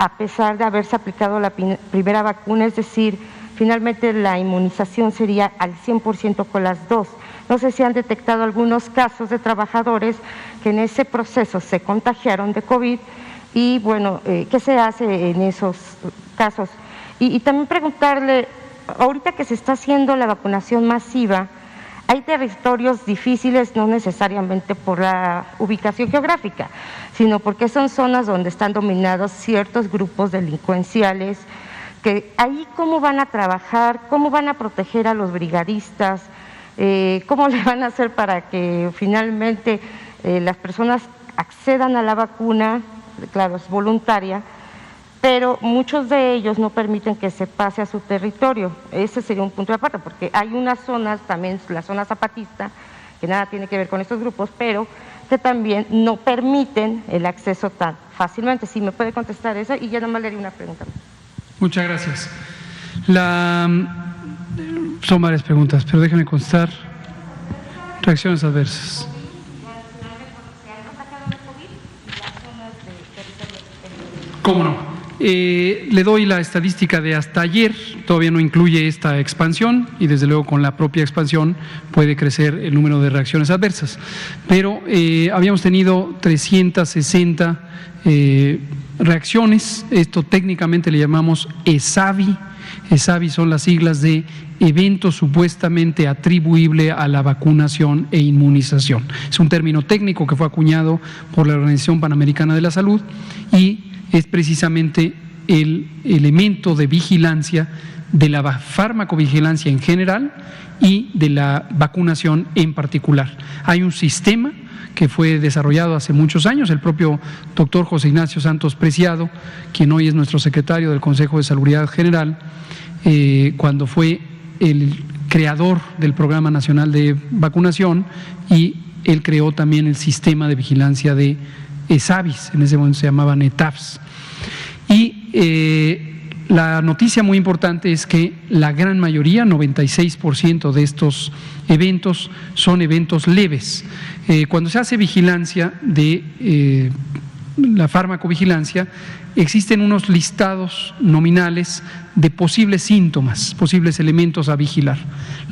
a pesar de haberse aplicado la primera vacuna? Es decir, finalmente la inmunización sería al 100% con las dos. No sé si han detectado algunos casos de trabajadores que en ese proceso se contagiaron de COVID y, bueno, ¿qué se hace en esos casos? Y también preguntarle, ahorita que se está haciendo la vacunación masiva, hay territorios difíciles, no necesariamente por la ubicación geográfica, sino porque son zonas donde están dominados ciertos grupos delincuenciales, que ahí cómo van a trabajar, cómo van a proteger a los brigadistas, cómo le van a hacer para que finalmente las personas accedan a la vacuna. Claro, es voluntaria, pero muchos de ellos no permiten que se pase a su territorio. Ese sería un punto de aparte, porque hay unas zonas, también la zona zapatista, que nada tiene que ver con estos grupos, pero que también no permiten el acceso tan fácilmente. Si me puede contestar eso, y ya nomás le haría una pregunta. Muchas gracias. Son varias preguntas, pero déjenme contestar. Reacciones adversas. ¿Cómo no? Le doy la estadística de hasta ayer, todavía no incluye esta expansión y desde luego con la propia expansión puede crecer el número de reacciones adversas, pero habíamos tenido 360 reacciones, esto técnicamente le llamamos ESAVI. ESAVI son las siglas de evento supuestamente atribuible a la vacunación e inmunización. Es un término técnico que fue acuñado por la Organización Panamericana de la Salud y es precisamente el elemento de vigilancia de la farmacovigilancia en general y de la vacunación en particular. Hay un sistema que fue desarrollado hace muchos años, el propio doctor José Ignacio Santos Preciado, quien hoy es nuestro secretario del Consejo de Salubridad General, cuando fue el creador del Programa Nacional de Vacunación, y él creó también el sistema de vigilancia de ESAVIS, en ese momento se llamaban ETAFs. Y la noticia muy importante es que la gran mayoría, 96% de estos eventos son eventos leves. Cuando se hace vigilancia de la farmacovigilancia, existen unos listados nominales de posibles síntomas, posibles elementos a vigilar.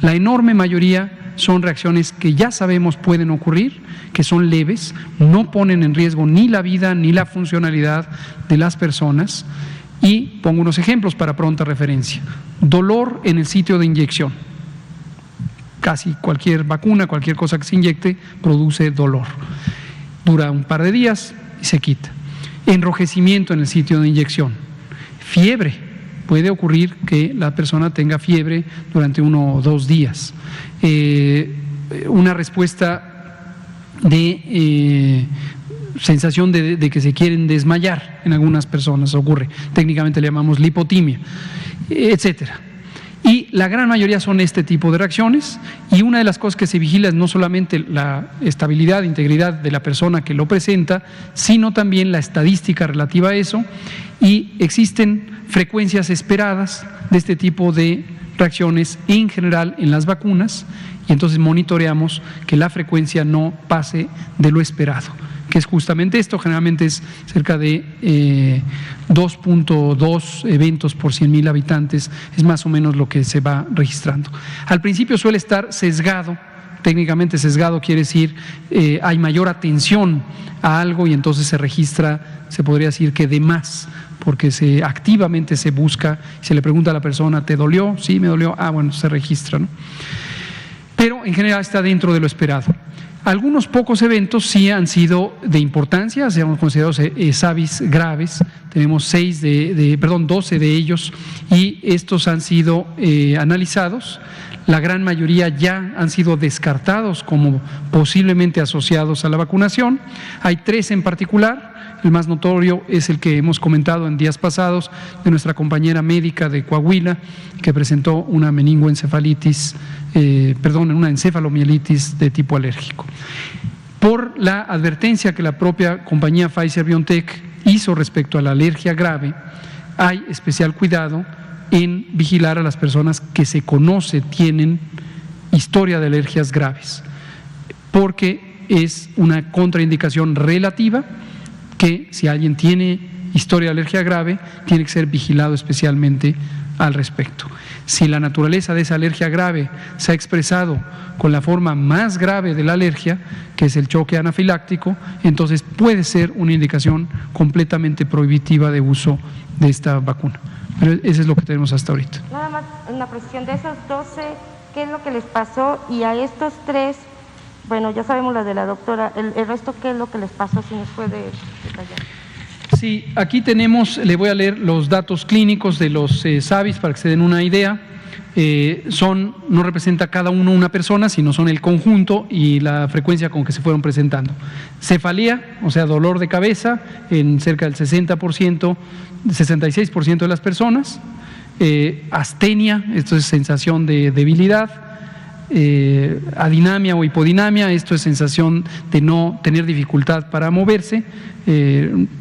La enorme mayoría son reacciones que ya sabemos pueden ocurrir, que son leves, no ponen en riesgo ni la vida ni la funcionalidad de las personas. Y pongo unos ejemplos para pronta referencia. Dolor en el sitio de inyección. Casi cualquier vacuna, cualquier cosa que se inyecte, produce dolor. Dura un par de días y se quita. Enrojecimiento en el sitio de inyección. Fiebre. Puede ocurrir que la persona tenga fiebre durante 1 o 2 días. Una respuesta de sensación de que se quieren desmayar en algunas personas ocurre. Técnicamente le llamamos lipotimia, etcétera. Y la gran mayoría son este tipo de reacciones, y una de las cosas que se vigila es no solamente la estabilidad, integridad de la persona que lo presenta, sino también la estadística relativa a eso, y existen frecuencias esperadas de este tipo de reacciones en general en las vacunas, y entonces monitoreamos que la frecuencia no pase de lo esperado, que es justamente esto. Generalmente es cerca de 2.2 eventos por 100.000 habitantes, es más o menos lo que se va registrando. Al principio suele estar sesgado, técnicamente sesgado quiere decir hay mayor atención a algo y entonces se registra, se podría decir que de más, porque activamente se busca, se le pregunta a la persona, ¿te dolió? Sí, me dolió. Ah, bueno, se registra, ¿no? Pero en general está dentro de lo esperado. Algunos pocos eventos sí han sido de importancia, se han considerado ESAVIS graves, tenemos 12 de ellos, y estos han sido analizados. La gran mayoría ya han sido descartados como posiblemente asociados a la vacunación. Hay 3 en particular. el más notorio es el que hemos comentado en días pasados de nuestra compañera médica de Coahuila, que presentó una una encefalomielitis de tipo alérgico. Por la advertencia que la propia compañía Pfizer-BioNTech hizo respecto a la alergia grave, hay especial cuidado en vigilar a las personas que se conoce tienen historia de alergias graves, porque es una contraindicación relativa que si alguien tiene historia de alergia grave, tiene que ser vigilado especialmente al respecto. Si la naturaleza de esa alergia grave se ha expresado con la forma más grave de la alergia, que es el choque anafiláctico, entonces puede ser una indicación completamente prohibitiva de uso de esta vacuna. Pero eso es lo que tenemos hasta ahorita. Nada más una precisión de esos 12, ¿qué es lo que les pasó? Y a estos 3, bueno, ya sabemos la de la doctora, el resto, ¿qué es lo que les pasó? Si nos puede detallar. Sí, aquí tenemos, le voy a leer los datos clínicos de los SAVIs para que se den una idea. No representa cada uno una persona, sino son el conjunto y la frecuencia con que se fueron presentando. Cefalea, o sea, dolor de cabeza en cerca del 60%, 66% de las personas. Astenia, esto es sensación de debilidad. Adinamia o hipodinamia, esto es sensación de no tener dificultad para moverse,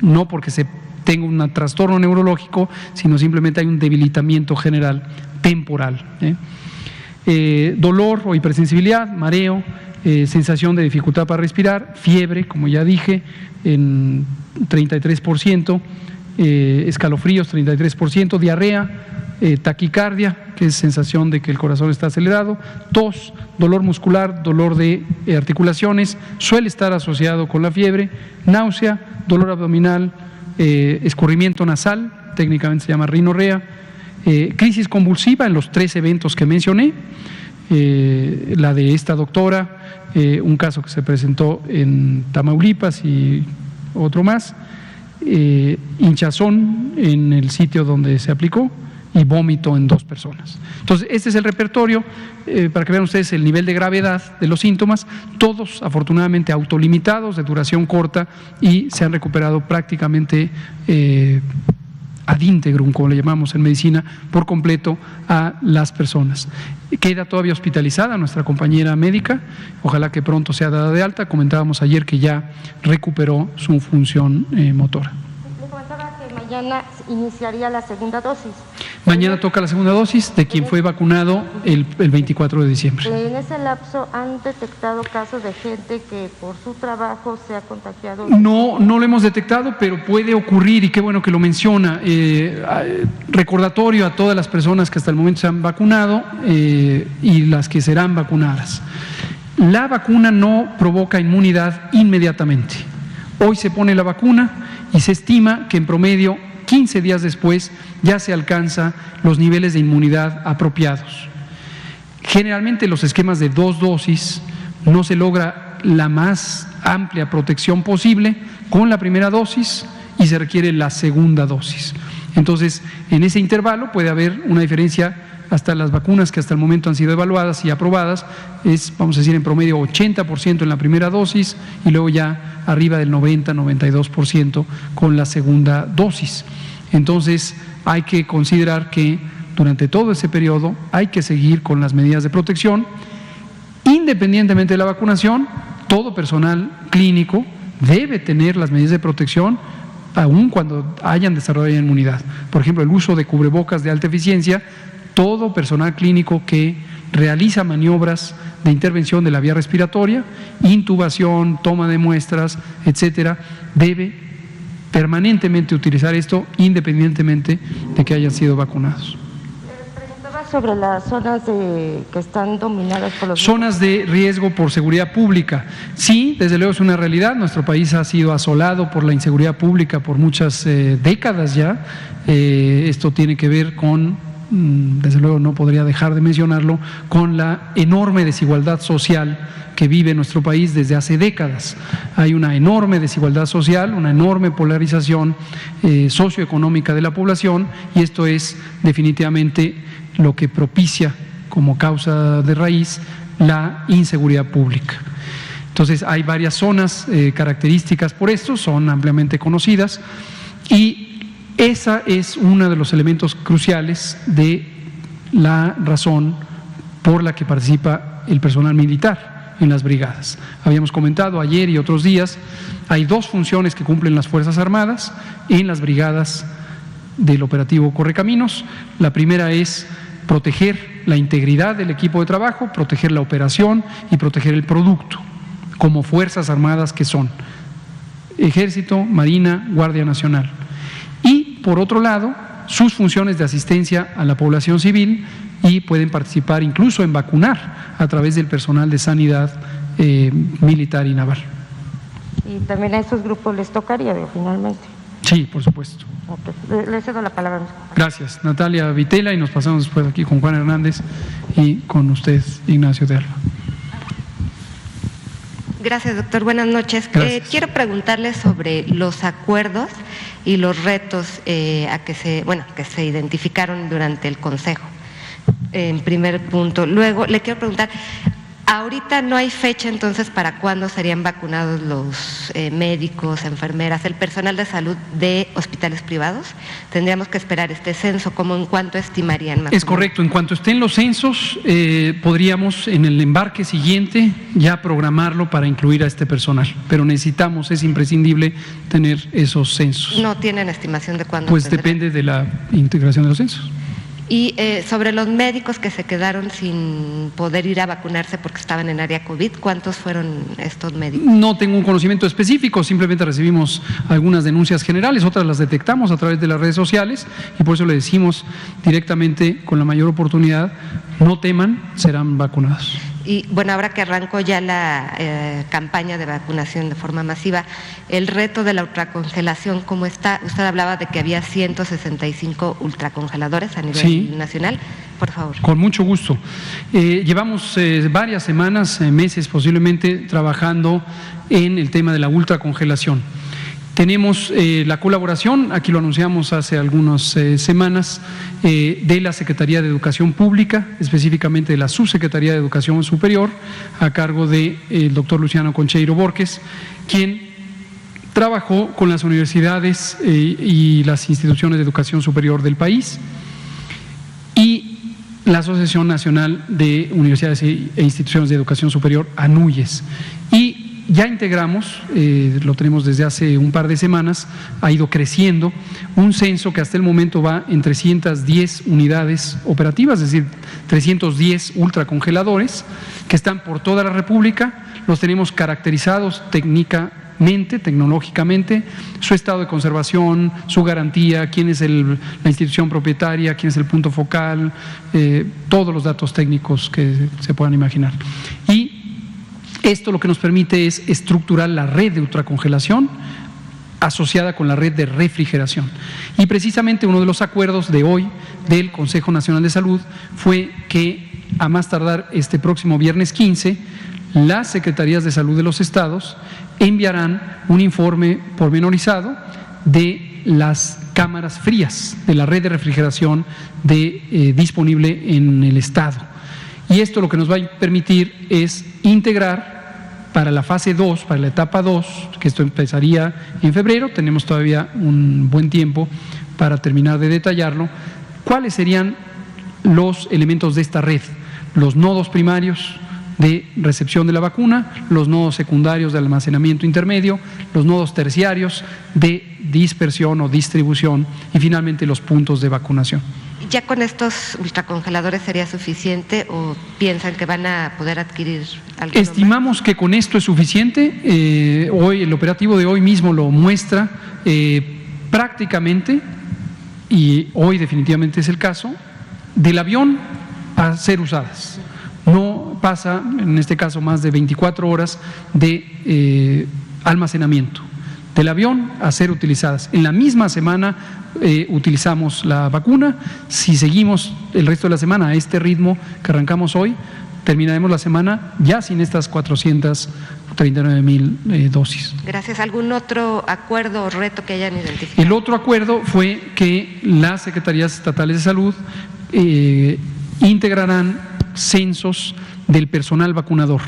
no porque se tenga un trastorno neurológico, sino simplemente hay un debilitamiento general temporal. Dolor o hipersensibilidad, mareo, sensación de dificultad para respirar, fiebre, como ya dije, en 33%, escalofríos 33%, diarrea, taquicardia, que es sensación de que el corazón está acelerado, tos, dolor muscular, dolor de articulaciones, suele estar asociado con la fiebre, náusea, dolor abdominal, escurrimiento nasal, técnicamente se llama rinorrea, crisis convulsiva en los 3 eventos que mencioné, la de esta doctora, un caso que se presentó en Tamaulipas y otro más, hinchazón en el sitio donde se aplicó y vómito en 2 personas. Entonces, este es el repertorio, para que vean ustedes el nivel de gravedad de los síntomas, todos afortunadamente autolimitados, de duración corta, y se han recuperado prácticamente ad integrum, como le llamamos en medicina, por completo a las personas. Queda todavía hospitalizada nuestra compañera médica, ojalá que pronto sea dada de alta. Comentábamos ayer que ya recuperó su función motora. Le comentaba que mañana iniciaría la segunda dosis. Mañana toca la segunda dosis de quien fue vacunado el 24 de diciembre. En ese lapso, ¿han detectado casos de gente que por su trabajo se ha contagiado? No lo hemos detectado, pero puede ocurrir, y qué bueno que lo menciona. Recordatorio a todas las personas que hasta el momento se han vacunado y las que serán vacunadas. La vacuna no provoca inmunidad inmediatamente. Hoy se pone la vacuna y se estima que en promedio 15 días después ya se alcanza los niveles de inmunidad apropiados. Generalmente los esquemas de 2 dosis no se logra la más amplia protección posible con la primera dosis y se requiere la segunda dosis. Entonces, en ese intervalo puede haber una diferencia. Hasta las vacunas que hasta el momento han sido evaluadas y aprobadas es, vamos a decir, en promedio 80% en la primera dosis y luego ya arriba del 90-92% con la segunda dosis. Entonces hay que considerar que durante todo ese periodo hay que seguir con las medidas de protección. Independientemente de la vacunación, todo personal clínico debe tener las medidas de protección aun cuando hayan desarrollado inmunidad. Por ejemplo, el uso de cubrebocas de alta eficiencia. Todo personal clínico que realiza maniobras de intervención de la vía respiratoria, intubación, toma de muestras, etcétera, debe permanentemente utilizar esto independientemente de que hayan sido vacunados. Les preguntaba sobre las zonas que están dominadas por los... Zonas de riesgo por seguridad pública. Sí, desde luego es una realidad. Nuestro país ha sido asolado por la inseguridad pública por muchas décadas ya. Esto tiene que ver con, desde luego no podría dejar de mencionarlo, con la enorme desigualdad social que vive nuestro país desde hace décadas. Hay una enorme desigualdad social, una enorme polarización socioeconómica de la población, y esto es definitivamente lo que propicia como causa de raíz la inseguridad pública. Entonces hay varias zonas características por esto, son ampliamente conocidas, y esa es uno de los elementos cruciales de la razón por la que participa el personal militar en las brigadas. Habíamos comentado ayer y otros días, hay dos funciones que cumplen las Fuerzas Armadas en las brigadas del operativo Correcaminos. La primera es proteger la integridad del equipo de trabajo, proteger la operación y proteger el producto, como Fuerzas Armadas que son Ejército, Marina, Guardia Nacional. Y por otro lado, sus funciones de asistencia a la población civil, y pueden participar incluso en vacunar a través del personal de sanidad militar y naval. Y también a esos grupos les tocaría, finalmente. Sí, por supuesto. Okay. Le cedo la palabra. Gracias, Natalia Vitela, y nos pasamos después aquí con Juan Hernández y con usted, Ignacio de Alba. Gracias, doctor. Buenas noches. Quiero preguntarle sobre los acuerdos y los retos que se identificaron durante el Consejo, en primer punto. Luego, le quiero preguntar, ahorita no hay fecha entonces para cuándo serían vacunados los médicos, enfermeras, el personal de salud de hospitales privados. Tendríamos que esperar este censo. ¿Cómo, en cuánto estimarían más? Es correcto, en cuanto estén los censos, podríamos en el embarque siguiente ya programarlo para incluir a este personal, pero necesitamos, es imprescindible tener esos censos. ¿No tienen estimación de cuándo? Pues depende de la integración de los censos. Y sobre los médicos que se quedaron sin poder ir a vacunarse porque estaban en área COVID, ¿cuántos fueron estos médicos? No tengo un conocimiento específico, simplemente recibimos algunas denuncias generales, otras las detectamos a través de las redes sociales, y por eso le decimos directamente, con la mayor oportunidad, no teman, serán vacunados. Y bueno, ahora que arrancó ya la campaña de vacunación de forma masiva, el reto de la ultracongelación, ¿cómo está? Usted hablaba de que había 165 ultracongeladores a nivel nacional. Por favor. Con mucho gusto. Llevamos varias semanas, meses posiblemente, trabajando en el tema de la ultracongelación. Tenemos la colaboración, aquí lo anunciamos hace algunas semanas, de la Secretaría de Educación Pública, específicamente de la Subsecretaría de Educación Superior, a cargo del doctor Luciano Concheiro Borges, quien trabajó con las universidades y las instituciones de educación superior del país, y la Asociación Nacional de Universidades e Instituciones de Educación Superior, ANUYES. Y ya integramos, lo tenemos desde hace un par de semanas, ha ido creciendo, un censo que hasta el momento va en 310 unidades operativas, es decir, 310 ultracongeladores que están por toda la República. Los tenemos caracterizados tecnológicamente, su estado de conservación, su garantía, quién es la institución propietaria, quién es el punto focal, todos los datos técnicos que se puedan imaginar. Y esto lo que nos permite es estructurar la red de ultracongelación asociada con la red de refrigeración. Y precisamente uno de los acuerdos de hoy del Consejo Nacional de Salud fue que a más tardar este próximo viernes 15, las Secretarías de Salud de los estados enviarán un informe pormenorizado de las cámaras frías, de la red de refrigeración disponible en el estado. Y esto lo que nos va a permitir es integrar para la fase 2, para la etapa 2, que esto empezaría en febrero, tenemos todavía un buen tiempo para terminar de detallarlo, cuáles serían los elementos de esta red, los nodos primarios de recepción de la vacuna, los nodos secundarios de almacenamiento intermedio, los nodos terciarios de dispersión o distribución, y finalmente los puntos de vacunación. ¿Ya con estos ultracongeladores sería suficiente o piensan que van a poder adquirir algo? Estimamos que con esto es suficiente. Hoy, el operativo de hoy mismo lo muestra prácticamente, y hoy definitivamente es el caso, del avión a ser usadas. No pasa, en este caso, más de 24 horas de almacenamiento. Del avión a ser utilizadas. En la misma semana utilizamos la vacuna. Si seguimos el resto de la semana a este ritmo que arrancamos hoy, terminaremos la semana ya sin estas 439,000 dosis. Gracias. ¿Algún otro acuerdo o reto que hayan identificado? El otro acuerdo fue que las Secretarías Estatales de Salud integrarán censos del personal vacunador.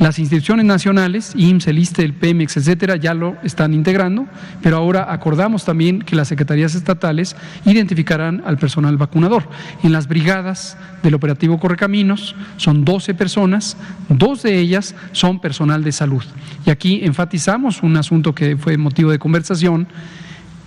Las instituciones nacionales, IMSS, el ISSSTE, el Pemex, etcétera, ya lo están integrando, pero ahora acordamos también que las secretarías estatales identificarán al personal vacunador. En las brigadas del operativo Correcaminos son 12 personas, 2 de ellas son personal de salud. Y aquí enfatizamos un asunto que fue motivo de conversación: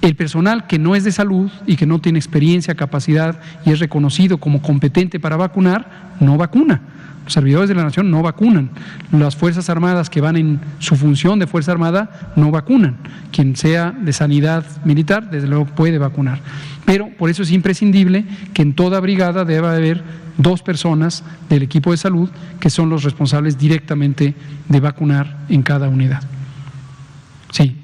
el personal que no es de salud y que no tiene experiencia, capacidad y es reconocido como competente para vacunar, no vacuna. Los servidores de la Nación no vacunan. Las Fuerzas Armadas que van en su función de Fuerza Armada no vacunan. Quien sea de sanidad militar, desde luego puede vacunar. Pero por eso es imprescindible que en toda brigada deba haber 2 personas del equipo de salud que son los responsables directamente de vacunar en cada unidad. Sí.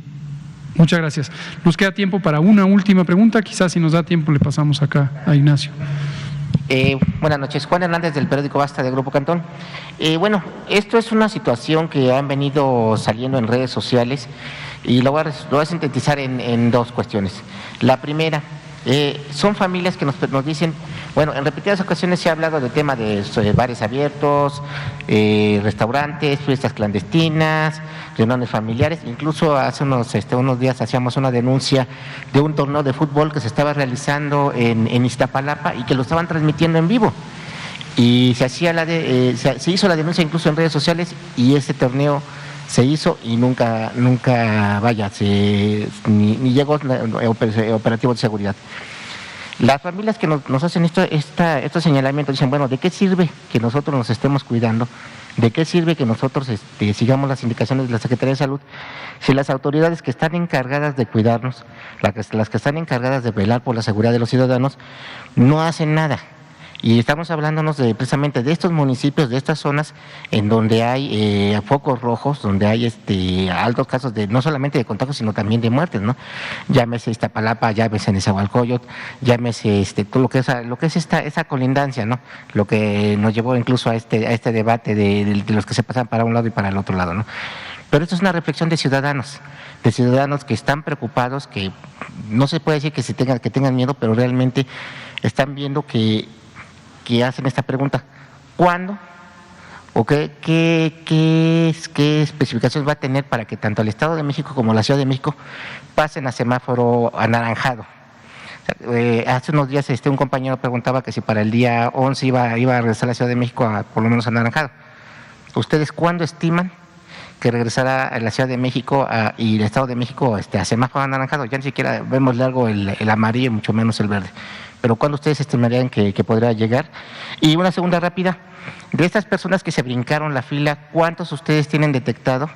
Muchas gracias. Nos queda tiempo para una última pregunta. Quizás si nos da tiempo le pasamos acá a Ignacio. Buenas noches, Juan Hernández del periódico Basta de Grupo Cantón. Bueno, esto es una situación que han venido saliendo en redes sociales y lo voy a sintetizar en 2 cuestiones. La primera, son familias que nos dicen, bueno, en repetidas ocasiones se ha hablado del tema de bares abiertos, restaurantes, fiestas clandestinas, reuniones familiares. Incluso hace unos días hacíamos una denuncia de un torneo de fútbol que se estaba realizando en Iztapalapa y que lo estaban transmitiendo en vivo. Y se hizo la denuncia incluso en redes sociales y ese torneo se hizo y nunca ni llegó operativo de seguridad. Las familias que nos hacen estos señalamientos dicen, bueno, ¿de qué sirve que nosotros nos estemos cuidando? ¿De qué sirve que nosotros sigamos las indicaciones de la Secretaría de Salud si las autoridades que están encargadas de cuidarnos, las que están encargadas de velar por la seguridad de los ciudadanos, no hacen nada? Y estamos hablándonos precisamente de estos municipios, de estas zonas en donde hay focos rojos, donde hay altos casos no solamente de contagios, sino también de muertes, ¿no? Llámese Iztapalapa, llámese Nezahualcóyotl, llámese todo lo que es esa colindancia, ¿no? Lo que nos llevó incluso a este debate de los que se pasan para un lado y para el otro lado, ¿no? Pero esto es una reflexión de ciudadanos que están preocupados, que no se puede decir que tengan miedo, pero realmente están viendo que hacen esta pregunta: ¿cuándo o qué especificaciones va a tener para que tanto el Estado de México como la Ciudad de México pasen a semáforo anaranjado? Hace unos días un compañero preguntaba que si para el día 11 iba a regresar a la Ciudad de México por lo menos anaranjado. ¿Ustedes cuándo estiman que regresará a la Ciudad de México y el Estado de México a semáforo anaranjado? Ya ni siquiera vemos largo el amarillo, mucho menos el verde. Pero ¿cuándo ustedes estimarían que podrá llegar? Y una segunda rápida: de estas personas que se brincaron la fila, ¿cuántos ustedes tienen detectado?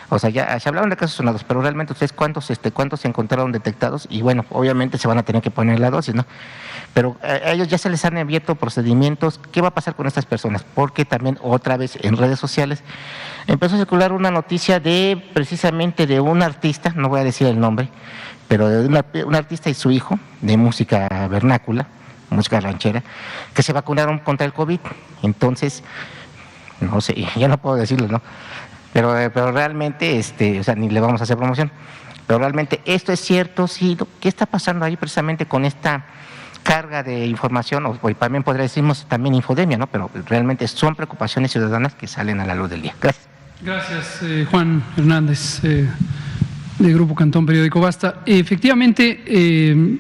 O sea, ya se hablaron de casos sonados, pero realmente ustedes cuántos se encontraron detectados. Y bueno, obviamente se van a tener que poner la dosis, ¿no? Pero a ellos ya se les han abierto procedimientos. ¿Qué va a pasar con estas personas? Porque también otra vez en redes sociales empezó a circular una noticia precisamente de un artista, no voy a decir el nombre, pero de un artista y su hijo de música vernácula, música ranchera, que se vacunaron contra el COVID. Entonces, no sé, ya no puedo decirlo, ¿no? Pero realmente, o sea, ni le vamos a hacer promoción. Pero realmente esto es cierto, sí. ¿Qué está pasando ahí precisamente con esta carga de información? O también podría decirnos también infodemia, ¿no? Pero realmente son preocupaciones ciudadanas que salen a la luz del día. Gracias. Gracias, Juan Hernández, de Grupo Cantón Periódico Basta. Efectivamente,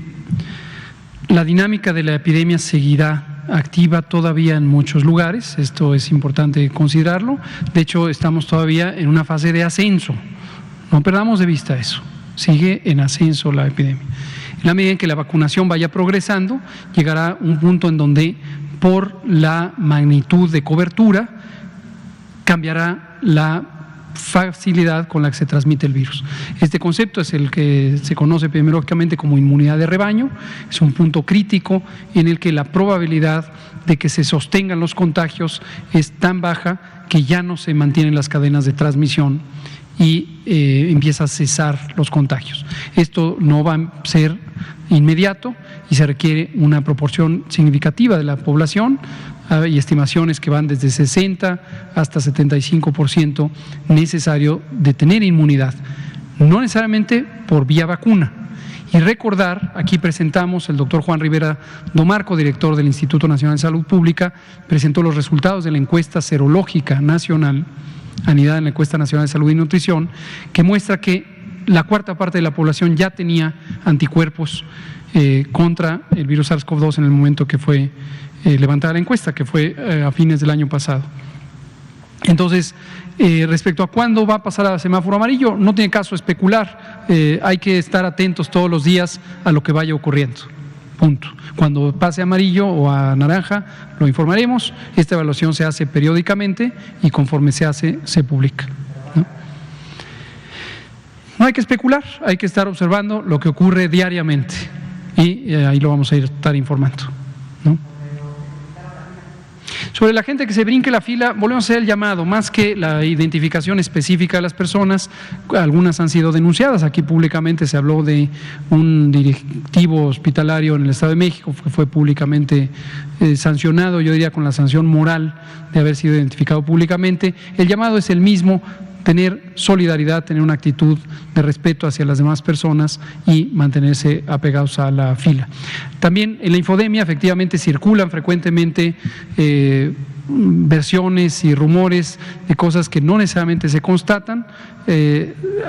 la dinámica de la epidemia seguirá activa todavía en muchos lugares. Esto es importante considerarlo. De hecho, estamos todavía en una fase de ascenso. No perdamos de vista eso. Sigue en ascenso la epidemia. En la medida en que la vacunación vaya progresando, llegará un punto en donde, por la magnitud de cobertura, cambiará la facilidad con la que se transmite el virus. Este concepto es el que se conoce epidemiológicamente como inmunidad de rebaño. Es un punto crítico en el que la probabilidad de que se sostengan los contagios es tan baja que ya no se mantienen las cadenas de transmisión y empieza a cesar los contagios. Esto no va a ser inmediato y se requiere una proporción significativa de la población. Hay estimaciones que van desde 60 hasta 75% necesario de tener inmunidad, no necesariamente por vía vacuna. Y recordar, aquí presentamos, el doctor Juan Rivera Domarco, director del Instituto Nacional de Salud Pública, presentó los resultados de la encuesta serológica nacional anidada en la Encuesta Nacional de Salud y Nutrición, que muestra que la cuarta parte de la población ya tenía anticuerpos contra el virus SARS-CoV-2 en el momento que fue levantada la encuesta, que fue a fines del año pasado. Entonces, respecto a cuándo va a pasar a semáforo amarillo, no tiene caso especular, hay que estar atentos todos los días a lo que vaya ocurriendo. Punto. Cuando pase a amarillo o a naranja, lo informaremos. Esta evaluación se hace periódicamente y conforme se hace, se publica. No hay que especular, hay que estar observando lo que ocurre diariamente y ahí lo vamos a estar informando, ¿no? Sobre la gente que se brinque la fila, volvemos a hacer el llamado, más que la identificación específica de las personas, algunas han sido denunciadas. Aquí públicamente se habló de un directivo hospitalario en el Estado de México que fue públicamente sancionado, yo diría con la sanción moral de haber sido identificado públicamente. El llamado es el mismo: tener solidaridad, tener una actitud de respeto hacia las demás personas y mantenerse apegados a la fila. También en la infodemia efectivamente circulan frecuentemente versiones y rumores de cosas que no necesariamente se constatan.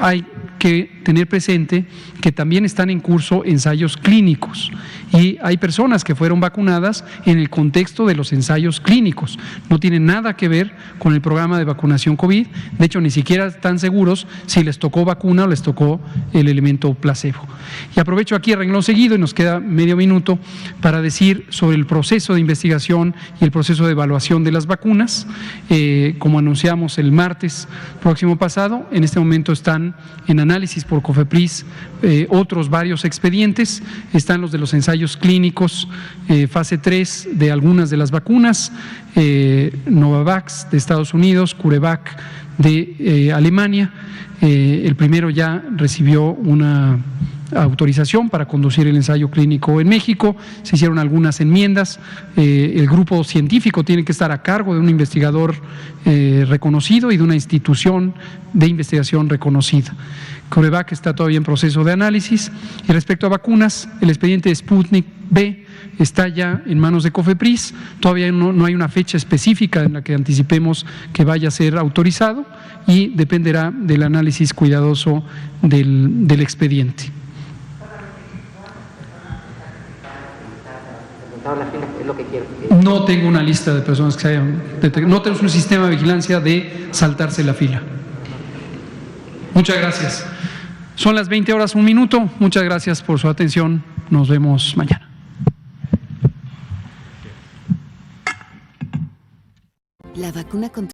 Hay que tener presente que también están en curso ensayos clínicos y hay personas que fueron vacunadas en el contexto de los ensayos clínicos. No tienen nada que ver con el programa de vacunación COVID. De hecho, ni siquiera están seguros si les tocó vacuna o les tocó el elemento placebo. Y aprovecho aquí el renglón seguido, y nos queda medio minuto, para decir sobre el proceso de investigación y el proceso de evaluación de las vacunas. Como anunciamos el martes próximo pasado, en este momento están en análisis por COFEPRIS otros varios expedientes. Están los de los ensayos clínicos fase 3 de algunas de las vacunas, Novavax de Estados Unidos, CureVac de Alemania. El primero ya recibió una autorización para conducir el ensayo clínico en México. Se hicieron algunas enmiendas. El grupo científico tiene que estar a cargo de un investigador reconocido y de una institución de investigación reconocida. CureVac está todavía en proceso de análisis. Y respecto a vacunas, el expediente de Sputnik V está ya en manos de COFEPRIS. Todavía no hay una fecha específica en la que anticipemos que vaya a ser autorizado y dependerá del análisis cuidadoso del expediente. No tengo una lista de personas que se hayan detectado. No tenemos un sistema de vigilancia de saltarse la fila. Muchas gracias. Son las 20 horas, 1 minuto. Muchas gracias por su atención. Nos vemos mañana. La vacuna contra